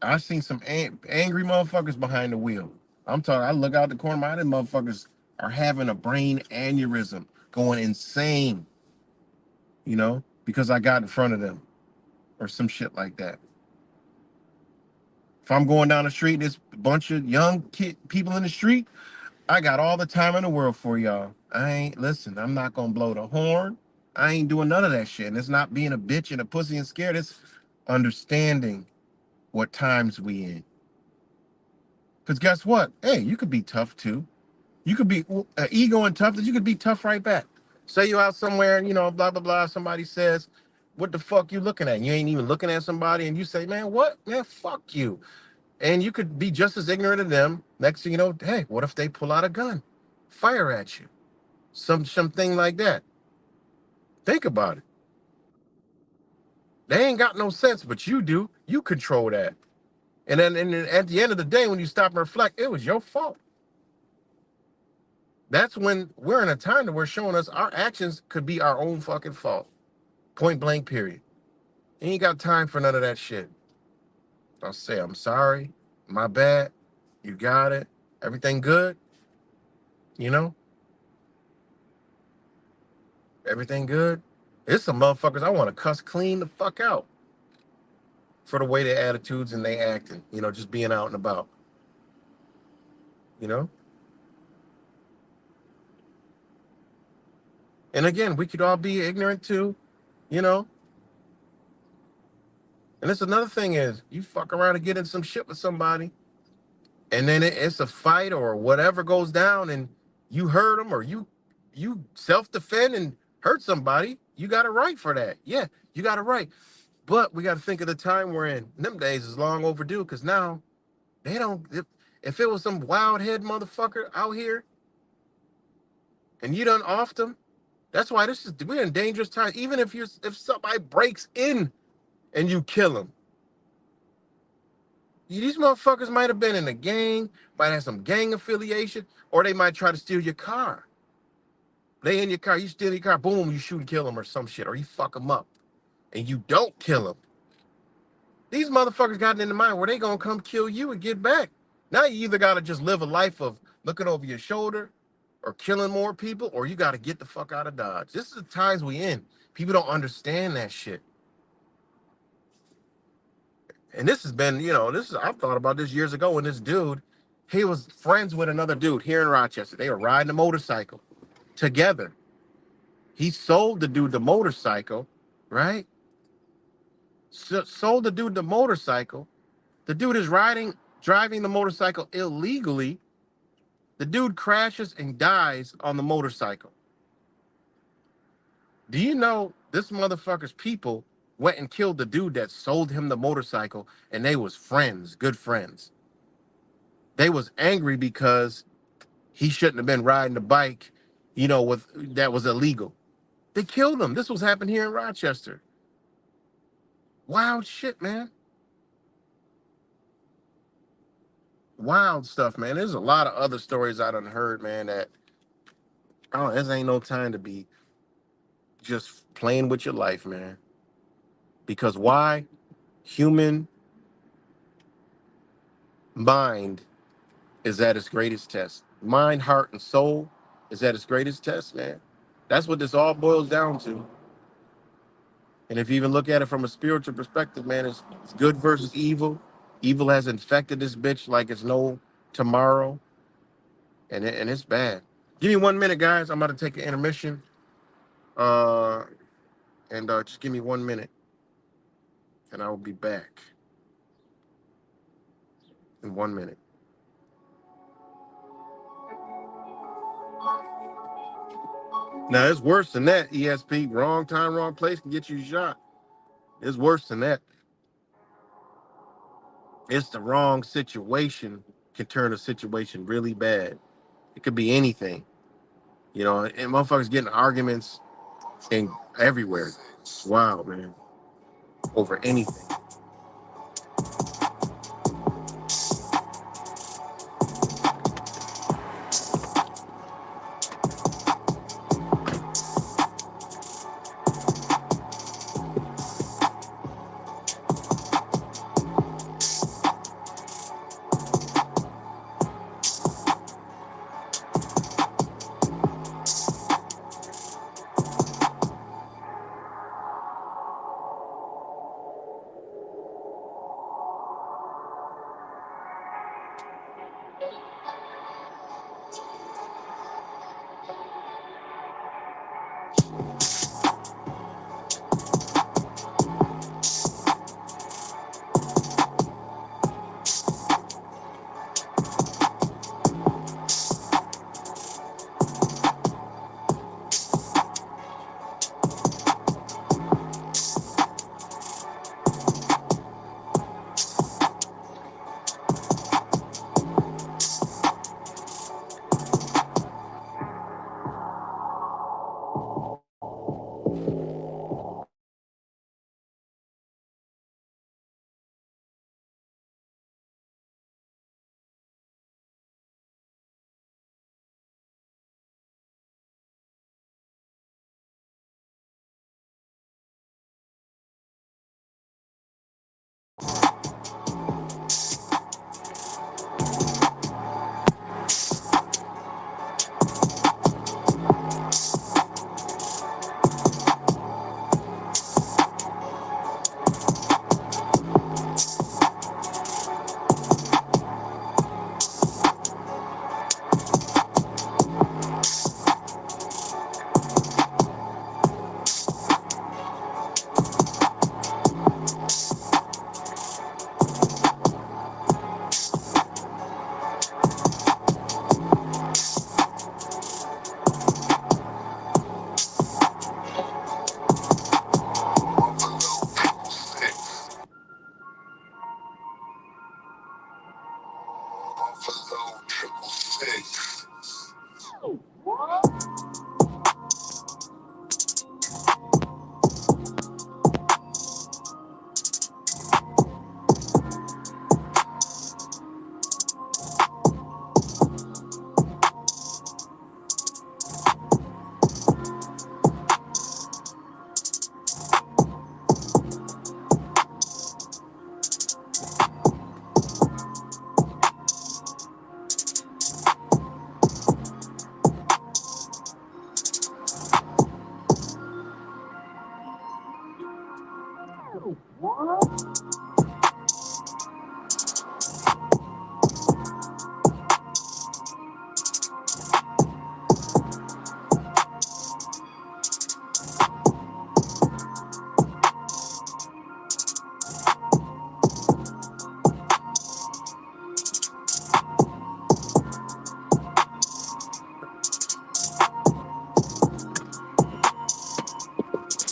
I seen some angry motherfuckers behind the wheel. I'm talking. I look out the corner of my eye, them motherfuckers are having a brain aneurysm, going insane. Because I got in front of them or some shit like that. If I'm going down the street, there's a bunch of young people in the street. I got all the time in the world for y'all. Listen. I'm not gonna blow the horn. I ain't doing none of that shit. And it's not being a bitch and a pussy and scared. It's understanding what times we in. Because guess what? Hey, you could be tough too. You could be ego and tough. That you could be tough right back. Say you out somewhere, and blah blah blah. Somebody says, "What the fuck you looking at?" You ain't even looking at somebody, and you say, "Man, what? Man, fuck you." And you could be just as ignorant of them. Next thing you know, hey, what if they pull out a gun, fire at you, something like that? Think about it. They ain't got no sense, but you do. You control that. And then at the end of the day, when you stop and reflect, it was your fault. That's when we're in a time that we're showing us our actions could be our own fucking fault. Point blank, period. You ain't got time for none of that shit. I'll say, I'm sorry. My bad. You got it. Everything good? You know? Everything good? It's some motherfuckers I want to cuss clean the fuck out for the way their attitudes and they acting. You know, just being out and about. You know? And again, we could all be ignorant too. You know? And it's another thing is, you fuck around and get in some shit with somebody, and then it's a fight or whatever goes down, and you hurt them or you self-defend and hurt somebody. You got a right for that. Yeah, you got a right. But we got to think of the time we're in. Them days is long overdue, because now they don't. If it was some wild head motherfucker out here, and you done off them, that's why we're in dangerous times. Even if somebody breaks in and you kill them. These motherfuckers might have been in a gang, might have some gang affiliation, or they might try to steal your car. They in your car, you steal your car, boom, you shoot and kill them or some shit, or you fuck them up, and you don't kill them. These motherfuckers got in the mind where they gonna come kill you and get back. Now you either gotta just live a life of looking over your shoulder or killing more people, or you gotta get the fuck out of Dodge. This is the times we in. People don't understand that shit. And this has been, I've thought about this years ago when this dude, he was friends with another dude here in Rochester. They were riding a motorcycle together. He sold the dude the motorcycle, right? Sold the dude the motorcycle. The dude is driving the motorcycle illegally. The dude crashes and dies on the motorcycle. Do you know this motherfucker's people went and killed the dude that sold him the motorcycle, and they was friends, good friends. They was angry because he shouldn't have been riding the bike, that was illegal. They killed him. This was happening here in Rochester. Wild shit, man. Wild stuff, man. There's a lot of other stories I done heard, man, that this ain't no time to be just playing with your life, man. Because why? Human mind is at its greatest test. Mind, heart, and soul is at its greatest test, man. That's what this all boils down to. And if you even look at it from a spiritual perspective, man, it's good versus evil. Evil has infected this bitch like it's no tomorrow. And it's bad. Give me 1 minute, guys. I'm about to take an intermission. And just give me 1 minute. And I will be back in 1 minute. Now, it's worse than that, ESP. Wrong time, wrong place can get you shot. It's worse than that. It's the wrong situation can turn a situation really bad. It could be anything. And motherfuckers getting arguments and everywhere. Wow, man. Over anything.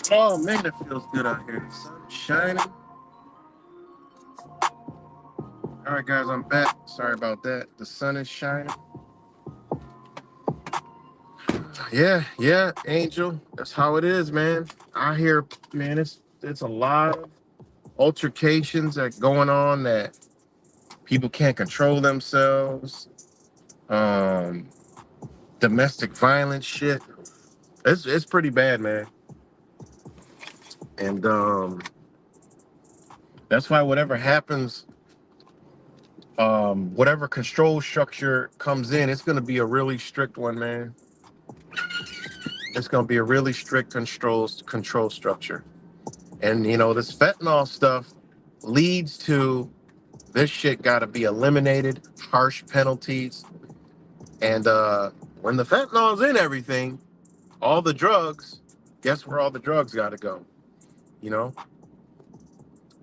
Oh man, it feels good out here. The sun's shining. All right, guys, I'm back. Sorry about that. The sun is shining. Yeah, Angel. That's how it is, man. I hear, man, it's a lot of altercations that going on that people can't control themselves. Um, Domestic violence shit. It's pretty bad, man. And that's why whatever happens, whatever control structure comes in, it's gonna be a really strict one, man. It's gonna be a really strict control structure. And you know, this fentanyl stuff leads to this shit gotta be eliminated, harsh penalties. And when the fentanyl's in everything, all the drugs, guess where all the drugs gotta go? You know?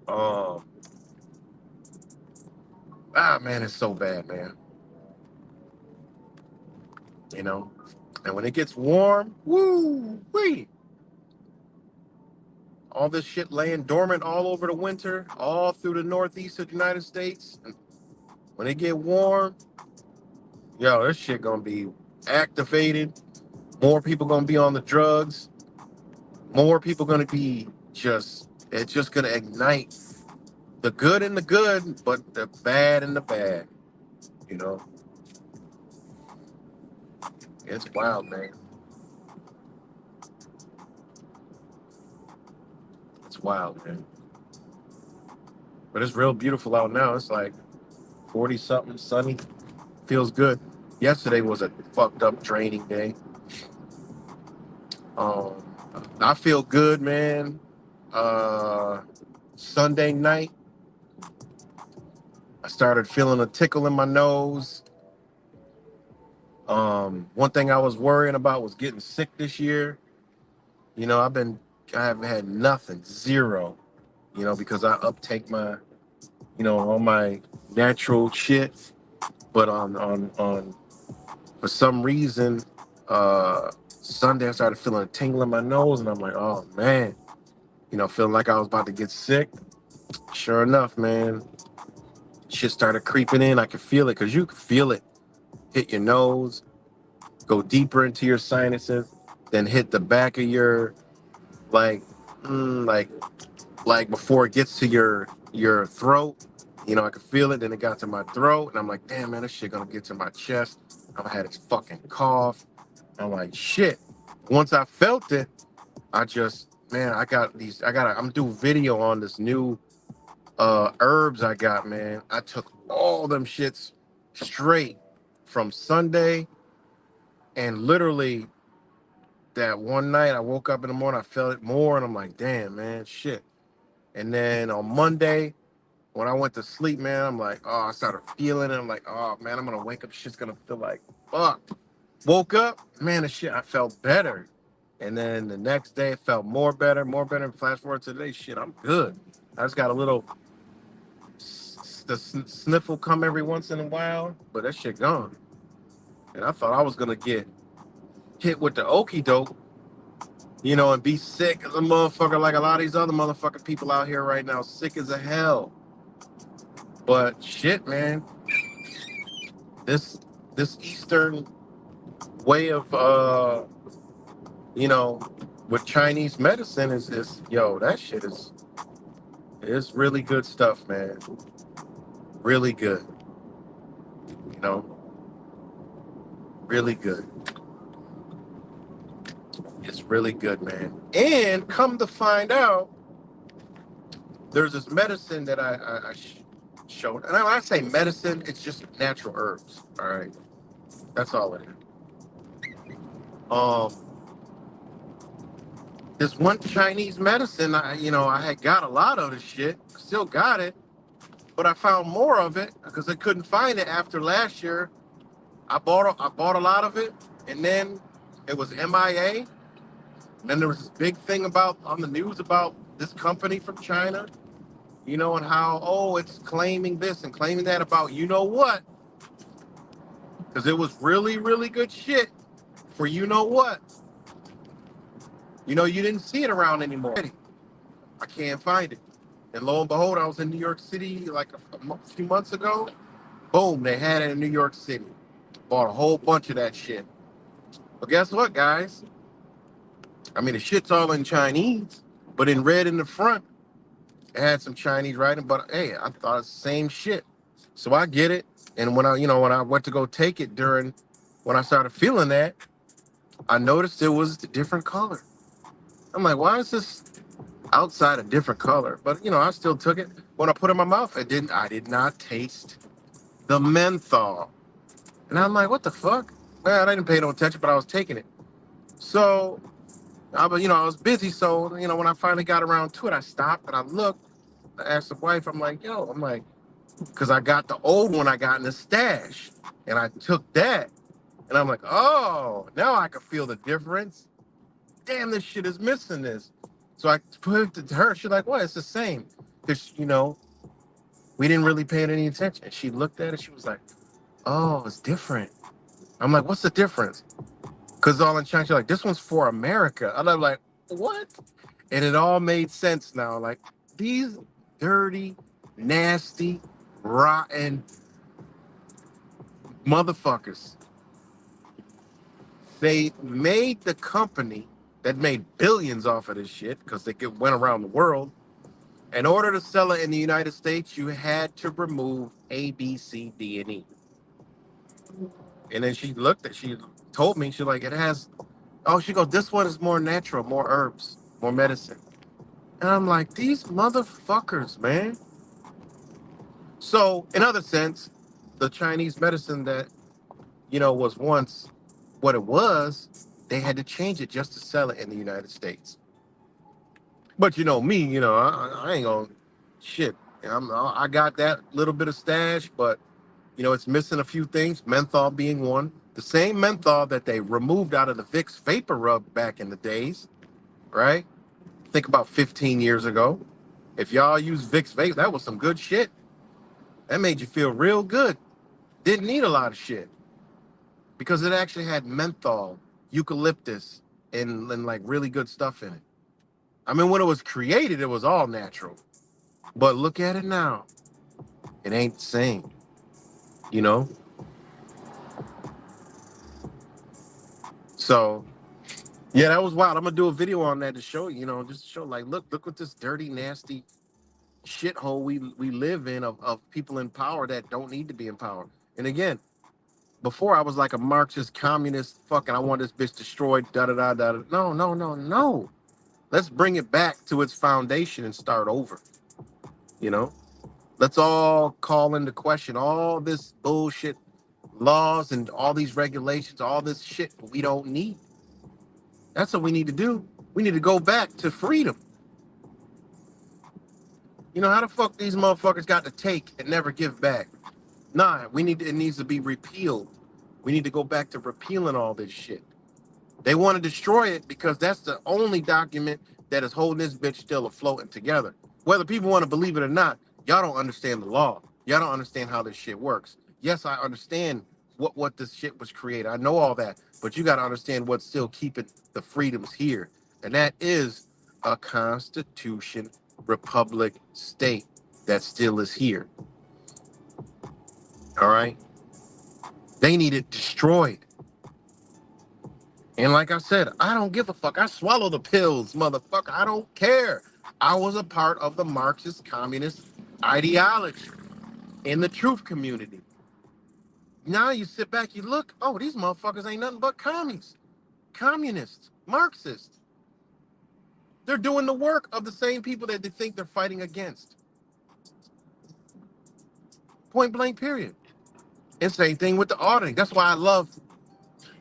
Um man, it's so bad, man. You know? And when it gets warm, woo wee. All this shit laying dormant all over the winter, all through the northeast of the United States. And when it get warm, yo, this shit gonna be activated. More people gonna be on the drugs. More people gonna be it's just gonna ignite the good and the good, but the bad and the bad. You know, it's wild, man. It's wild, man. But it's real beautiful out now. It's like 40 something, sunny. Feels good. Yesterday was a fucked up draining day. Um, I feel good, man. Sunday night, I started feeling a tickle in my nose. One thing I was worrying about was getting sick this year. You know, I haven't had nothing, zero. You know, because I uptake my, all my natural shit. But on for some reason, Sunday I started feeling a tingle in my nose, and I'm like, oh man, feeling like I was about to get sick. Sure enough, man, shit started creeping in. I could feel it, because you could feel it hit your nose, go deeper into your sinuses, then hit the back of your like, like before it gets to your throat. I could feel it. Then it got to my throat, and I'm like, damn, man, this shit gonna get to my chest. I had this fucking cough. I'm like, shit. Once I felt it, I just, man, I'm do video on this new herbs I got, man. I took all them shits straight from Sunday, and literally that one night I woke up in the morning, I felt it more, and I'm like, damn, man, shit. And then on Monday, when I went to sleep, man, I'm like, oh, I started feeling it. I'm like, oh man, I'm gonna wake up, shit's gonna feel like fuck. Woke up, man, the shit, I felt better. And then the next day it felt more better. Flash forward to today, shit, I'm good. I just got a little sniffle come every once in a while, but that shit gone. And I thought I was gonna get hit with the okey doke, and be sick as a motherfucker, like a lot of these other motherfucking people out here right now, sick as a hell. But shit, man, this Eastern way of you know, with Chinese medicine is yo, that shit is really good stuff, man. Really good. You know, really good. It's really good, man. And come to find out, there's this medicine that I showed. And when I say medicine, it's just natural herbs. All right. That's all it is. Um, this one Chinese medicine, I had got a lot of this shit. Still got it, but I found more of it because I couldn't find it after last year. I bought a lot of it, and then it was MIA. And then there was this big thing about on the news about this company from China, and how it's claiming this and claiming that about what, because it was really really good shit for what. You didn't see it around anymore. I can't find it. And lo and behold, I was in New York City like a few months ago. Boom, they had it in New York City. Bought a whole bunch of that shit. But guess what, guys? I mean, the shit's all in Chinese, but in red in the front, it had some Chinese writing. But hey, I thought it's the same shit. So I get it. And when I went to go take it when I started feeling that, I noticed it was a different color. I'm like, why is this outside a different color? But I still took it. When I put it in my mouth, I did not taste the menthol. And I'm like, what the fuck? Well, I didn't pay no attention, but I was taking it. So I was busy. So, when I finally got around to it, I stopped and I looked. I asked the wife, because I got the old one I got in the stash. And I took that. And I'm like, oh, now I can feel the difference. Damn, this shit is missing this. So I put it to her. She's like, what? It's the same. Because, we didn't really pay any attention. She looked at it. She was like, oh, it's different. I'm like, what's the difference? Because all in China, she's like, this one's for America. And I'm like, what? And it all made sense now. Like, these dirty, nasty, rotten motherfuckers. They made the company that made billions off of this shit because they went around the world. In order to sell it in the United States, you had to remove A, B, C, D, and E. And then she told me, she's like, it has, she goes, this one is more natural, more herbs, more medicine. And I'm like, these motherfuckers, man. So, in other sense, the Chinese medicine that, was once what it was, they had to change it just to sell it in the United States. But me, I ain't gonna shit. I got that little bit of stash, but it's missing a few things. Menthol being one. The same menthol that they removed out of the Vicks Vapor Rub back in the days, right? Think about 15 years ago. If y'all use Vicks Vapor, that was some good shit. That made you feel real good. Didn't need a lot of shit because it actually had menthol, eucalyptus, and like really good stuff in it. I mean, when it was created, it was all natural. But look at it now. It ain't the same, you know? So, yeah, that was wild. I'm going to do a video on that to show you, just to show, like, look what this dirty, nasty shithole we live in of people in power that don't need to be in power. And again, before I was like a Marxist, communist, fucking, I want this bitch destroyed, da-da-da-da. No, no, no, no. Let's bring it back to its foundation and start over, you know? Let's all call into question all this bullshit laws and all these regulations, all this shit we don't need. That's what we need to do. We need to go back to freedom. How the fuck these motherfuckers got to take and never give back? Nah, it needs to be repealed. We need to go back to repealing all this shit. They want to destroy it because that's the only document that is holding this bitch still afloat and together. Whether people want to believe it or not, y'all don't understand the law. Y'all don't understand how this shit works. Yes, I understand what this shit was created. I know all that, but you got to understand what's still keeping the freedoms here. And that is a constitution, republic, state that still is here. All right? They need it destroyed. And like I said, I don't give a fuck. I swallow the pills, motherfucker. I don't care. I was a part of the Marxist communist ideology in the truth community. Now you sit back, you look, oh, these motherfuckers ain't nothing but commies, communists, Marxists. They're doing the work of the same people that they think they're fighting against. Point blank, period. And same thing with the auditing. That's why I love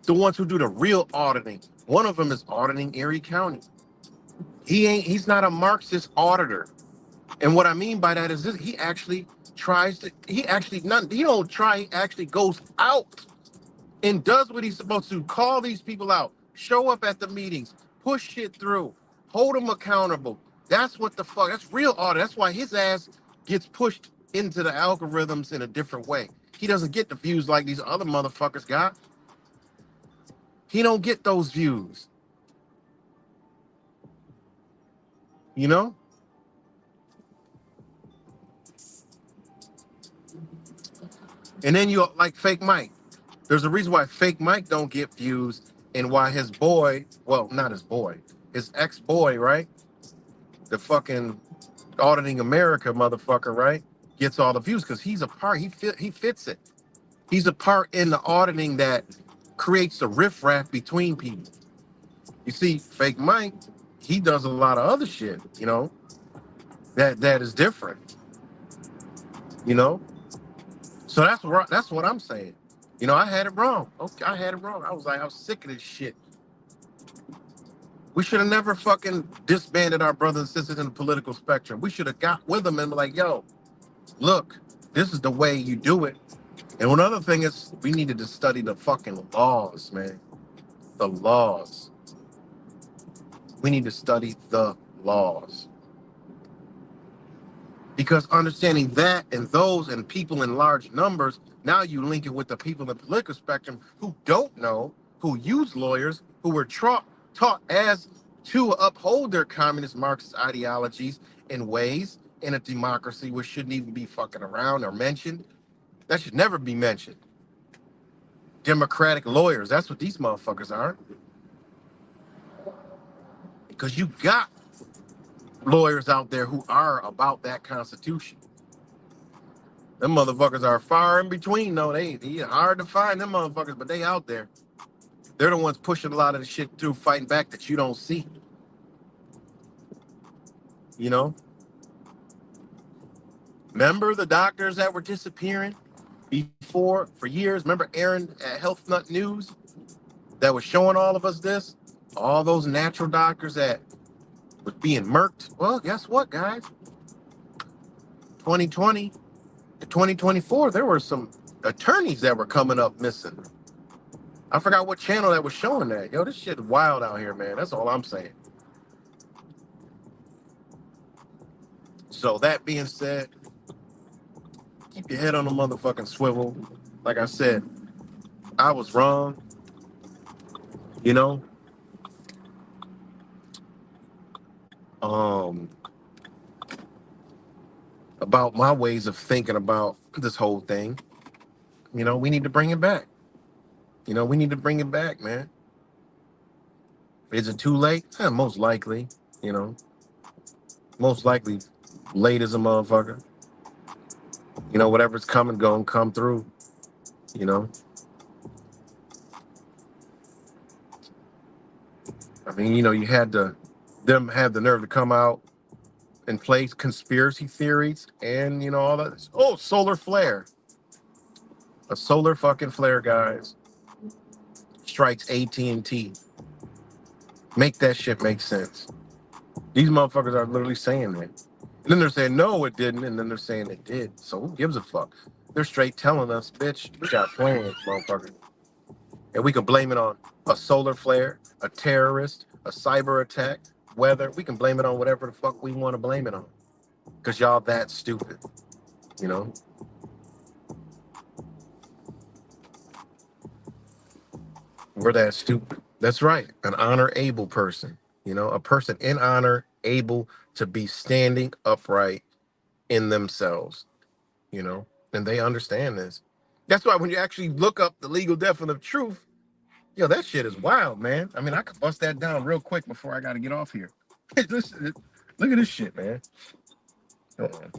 the ones who do the real auditing. One of them is auditing Erie County. He's not a Marxist auditor. And what I mean by that is this, he actually tries to, he don't try, he actually goes out and does what he's supposed to. Call these people out, show up at the meetings, push shit through, hold them accountable. That's what the fuck, that's real audit. That's why his ass gets pushed into the algorithms in a different way. He doesn't get the views like these other motherfuckers got. He don't get those views. You know? And then you like Fake Mike. There's a reason why Fake Mike don't get views and why his boy, well, not his boy, his ex-boy, right? The fucking Auditing America motherfucker, right? Gets all the views because he's a part, he fits it. He's a part in the auditing that creates a riffraff between people. You see, Fake Mike, he does a lot of other shit, you know, that is different, you know? So that's what I'm saying. You know, I had it wrong. Okay, I had it wrong. I was sick of this shit. We should have never fucking disbanded our brothers and sisters in the political spectrum. We should have got with them and be like, yo, look, this is the way you do it. And one other thing is we needed to study the fucking laws, man. The laws. We need to study the laws. Because understanding that and those and people in large numbers, now you link it with the people in the political spectrum who don't know, who use lawyers, who were taught as to uphold their communist Marxist ideologies in ways in a democracy which shouldn't even be fucking around or mentioned. That should never be mentioned. Democratic lawyers, that's what these motherfuckers are. Because you got lawyers out there who are about that Constitution. Them motherfuckers are far in between, though. They hard to find them motherfuckers, but they out there. They're the ones pushing a lot of the shit through, fighting back that you don't see. You know? Remember the doctors that were disappearing before for years? Remember Aaron at Health Nut News that was showing all of us this? All those natural doctors that was being murked. Well, guess what, guys? 2020 to 2024, there were some attorneys that were coming up missing. I forgot what channel that was showing that. Yo, this shit is wild out here, man. That's all I'm saying. So that being said, keep your head on the motherfucking swivel. Like I said, I was wrong. You know? About my ways of thinking about this whole thing. You know, we need to bring it back. You know, we need to bring it back, man. Is it too late? Most likely, you know. Most likely late as a motherfucker. You know, whatever's coming, gonna come through, you know. I mean, you know, you had them have the nerve to come out and play conspiracy theories and, you know, all that. Oh, solar flare. A solar fucking flare, guys, strikes AT&T. Make that shit make sense. These motherfuckers are literally saying that. And then they're saying, no, it didn't. And then they're saying it did. So who gives a fuck? They're straight telling us, bitch, we got plans, motherfucker. And we can blame it on a solar flare, a terrorist, a cyber attack, weather. We can blame it on whatever the fuck we want to blame it on. Because y'all that stupid, you know? We're that stupid. That's right. An honor-able person, you know? A person in honor, able to be standing upright in themselves, you know? And they understand this. That's why when you actually look up the legal definition of truth, yo, that shit is wild, man. I mean, I could bust that down real quick before I got to get off here. Listen, look at this shit, man. Hold on.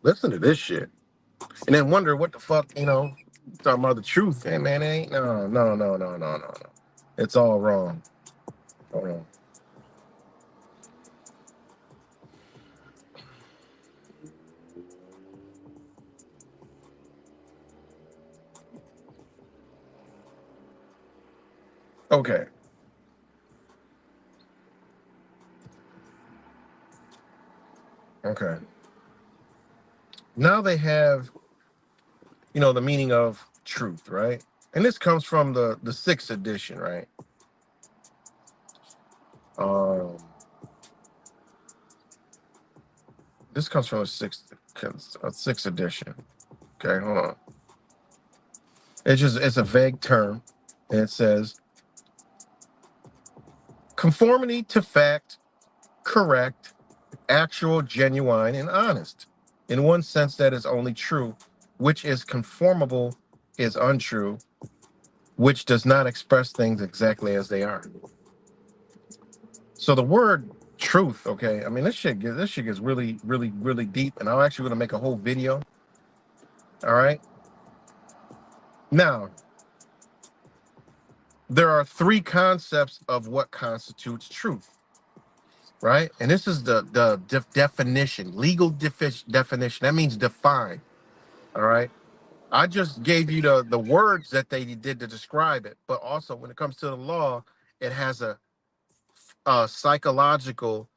Listen to this shit. And then wonder what the fuck, talking about the truth. Hey, man, it ain't, no. It's all wrong. Hold on. Okay. Okay. Now they have, the meaning of truth, right? And this comes from the sixth edition, right? This comes from a sixth edition. Okay, hold on. It's a vague term, and it says conformity to fact, correct, actual, genuine, and honest. In one sense, that is only true, which is conformable is untrue, which does not express things exactly as they are. So the word truth, okay, I mean this shit gets really, really, really deep, and I'm actually gonna make a whole video. All right. Now, there are three concepts of what constitutes truth, right? And this is the definition, legal definition. That means define. All right. I just gave you the words that they did to describe it, but also when it comes to the law, it has a psychological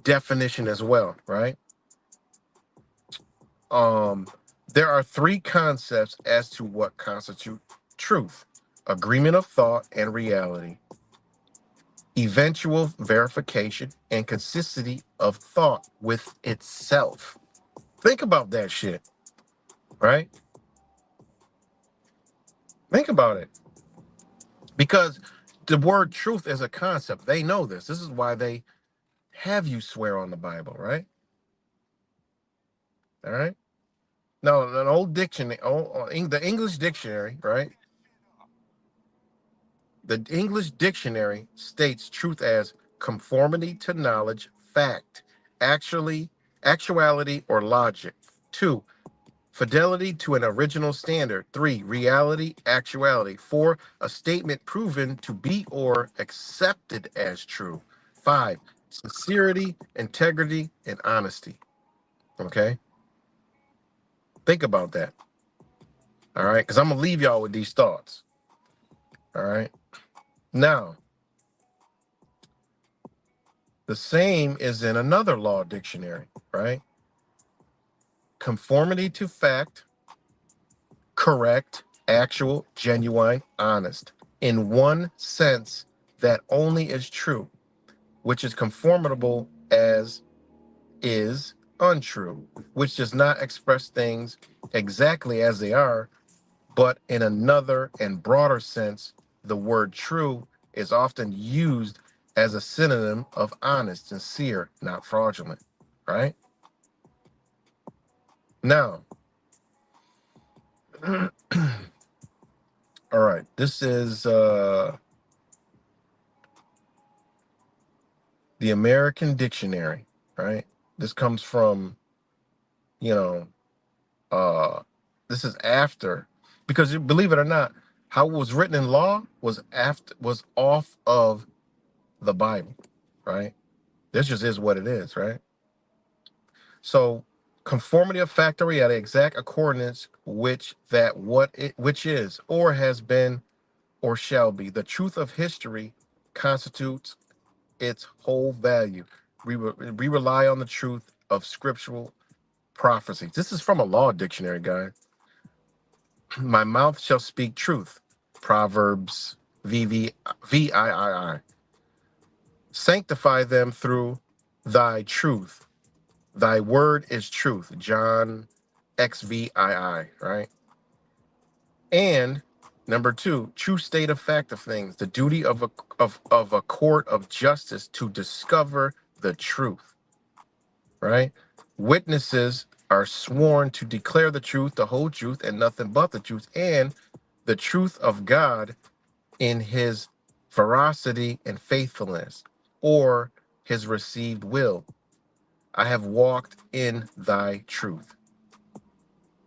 definition as well, right? There are three concepts as to what constitute truth: agreement of thought and reality, eventual verification, and consistency of thought with itself. Think about that shit, right? Think about it. Because the word truth is a concept. They know this. This is why they have you swear on the Bible, right? All right. No, an old dictionary, the English dictionary, right? The English dictionary states truth as conformity to knowledge, fact, actuality, or logic. 2, fidelity to an original standard. 3, reality, actuality. 4, a statement proven to be or accepted as true. 5, sincerity, integrity, and honesty. Okay? Think about that. All right? Because I'm going to leave y'all with these thoughts. All right? Now, the same is in another law dictionary, right? Conformity to fact, correct, actual, genuine, honest. In one sense, that only is true, which is conformable as is untrue, which does not express things exactly as they are, but in another and broader sense, the word true is often used as a synonym of honest, sincere, not fraudulent, right? Now, all right, this is the American Dictionary, right? This comes from, you know, this is after, because believe it or not, how it was written in law was off of the Bible, right? This just is what it is, right? So conformity of fact or reality, exact accordance which is or has been or shall be. The truth of history constitutes its whole value. We rely on the truth of scriptural prophecy. This is from a law dictionary, guy. My mouth shall speak truth. Proverbs VIII. Sanctify them through thy truth. Thy word is truth. John XVII, right? And number 2, true state of fact of things, the duty of a court of justice to discover the truth, right? Witnesses are sworn to declare the truth, the whole truth, and nothing but the truth, and the truth of God in his veracity and faithfulness, or his received will. I have walked in thy truth.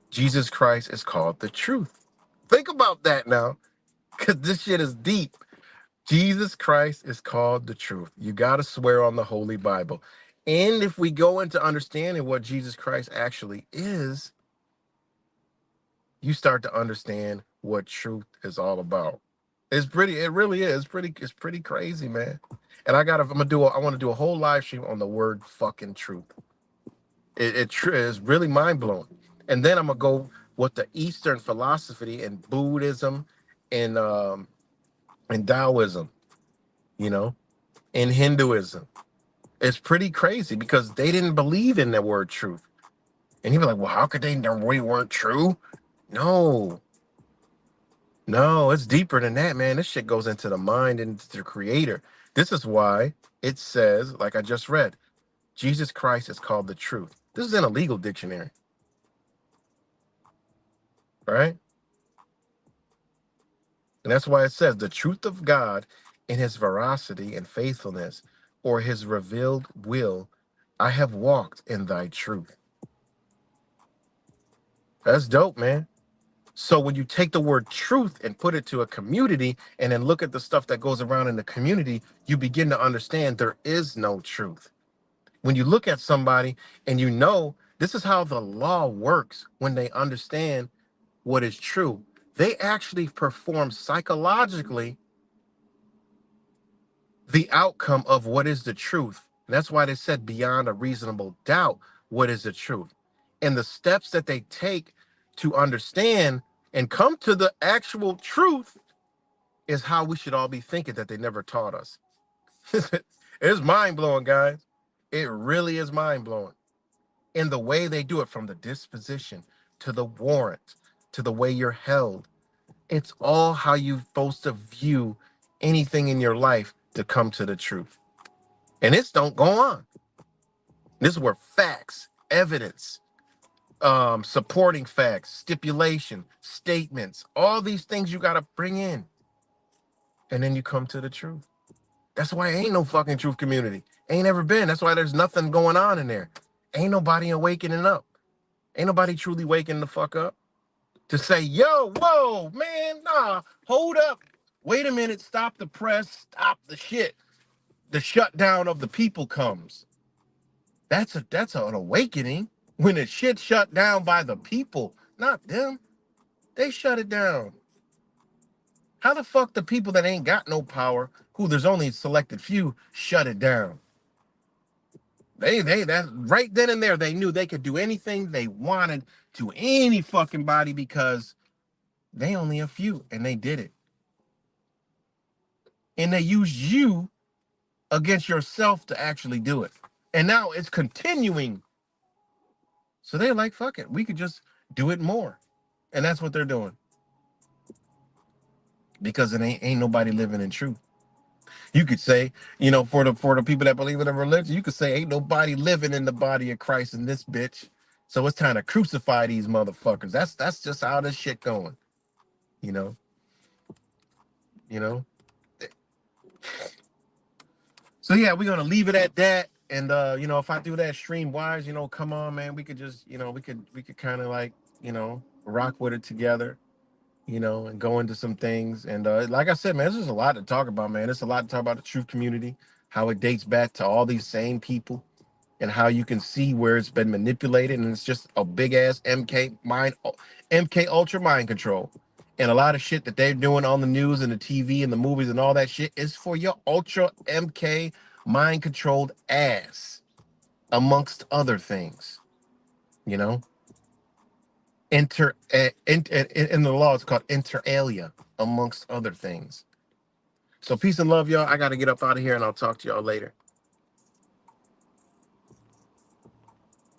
Jesus Christ is called the truth. Think about that now, because this shit is deep. Jesus Christ is called the truth. You got to swear on the Holy Bible. And if we go into understanding what Jesus Christ actually is, you start to understand what truth is all about. It really is. It's pretty crazy, man. And I want to do a whole live stream on the word fucking truth. It is really mind blowing. And then I'm gonna go with the Eastern philosophy and Buddhism and Taoism, you know, and Hinduism. It's pretty crazy because they didn't believe in the word truth. And you'd be like, well, how could they know we weren't true? No, no, it's deeper than that, man. This shit goes into the mind and into the creator. This is why it says, like I just read, Jesus Christ is called the truth. This is in a legal dictionary, right? And that's why it says the truth of God in his veracity and faithfulness, or his revealed will, I have walked in thy truth. That's dope, man. So when you take the word truth and put it to a community and then look at the stuff that goes around in the community, you begin to understand there is no truth. When you look at somebody and you know this is how the law works when they understand what is true, they actually perform psychologically the outcome of what is the truth. And that's why they said beyond a reasonable doubt, what is the truth? And the steps that they take to understand and come to the actual truth is how we should all be thinking that they never taught us. It's mind blowing, guys. It really is mind blowing. In the way they do it, from the disposition to the warrant to the way you're held, it's all how you're supposed to view anything in your life to come to the truth. And this don't go on. This is where facts, evidence, supporting facts, stipulation, statements, all these things you got to bring in. And then you come to the truth. That's why ain't no fucking truth community. Ain't ever been. That's why there's nothing going on in there. Ain't nobody awakening up. Ain't nobody truly waking the fuck up to say, yo, whoa, man, nah, hold up. Wait a minute, stop the press, stop the shit. The shutdown of the people comes. That's an awakening when the shit shut down by the people, not them. They shut it down. How the fuck the people that ain't got no power, who there's only a selected few, shut it down? They that right then and there, they knew they could do anything they wanted to any fucking body because they only a few, and they did it. And they used you against yourself to actually do it. And now it's continuing. So they're like, fuck it, we could just do it more. And that's what they're doing. Because it ain't nobody living in truth. You could say, for the people that believe in a religion, you could say ain't nobody living in the body of Christ in this bitch. So it's time to crucify these motherfuckers. That's just how this shit going. You know? You know? So yeah, we're gonna leave it at that. And if I do that stream wise, come on, man, we could just, we could kind of like, rock with it together, and go into some things. And like I said, man, there's just a lot to talk about, man. There's a lot to talk about the truth community, how it dates back to all these same people, and how you can see where it's been manipulated, and it's just a big ass MK Ultra mind control. And a lot of shit that they're doing on the news and the TV and the movies and all that shit is for your Ultra MK mind controlled ass, amongst other things. You know, in the law it's called inter alia, amongst other things. So peace and love, y'all. I gotta get up out of here, and I'll talk to y'all later.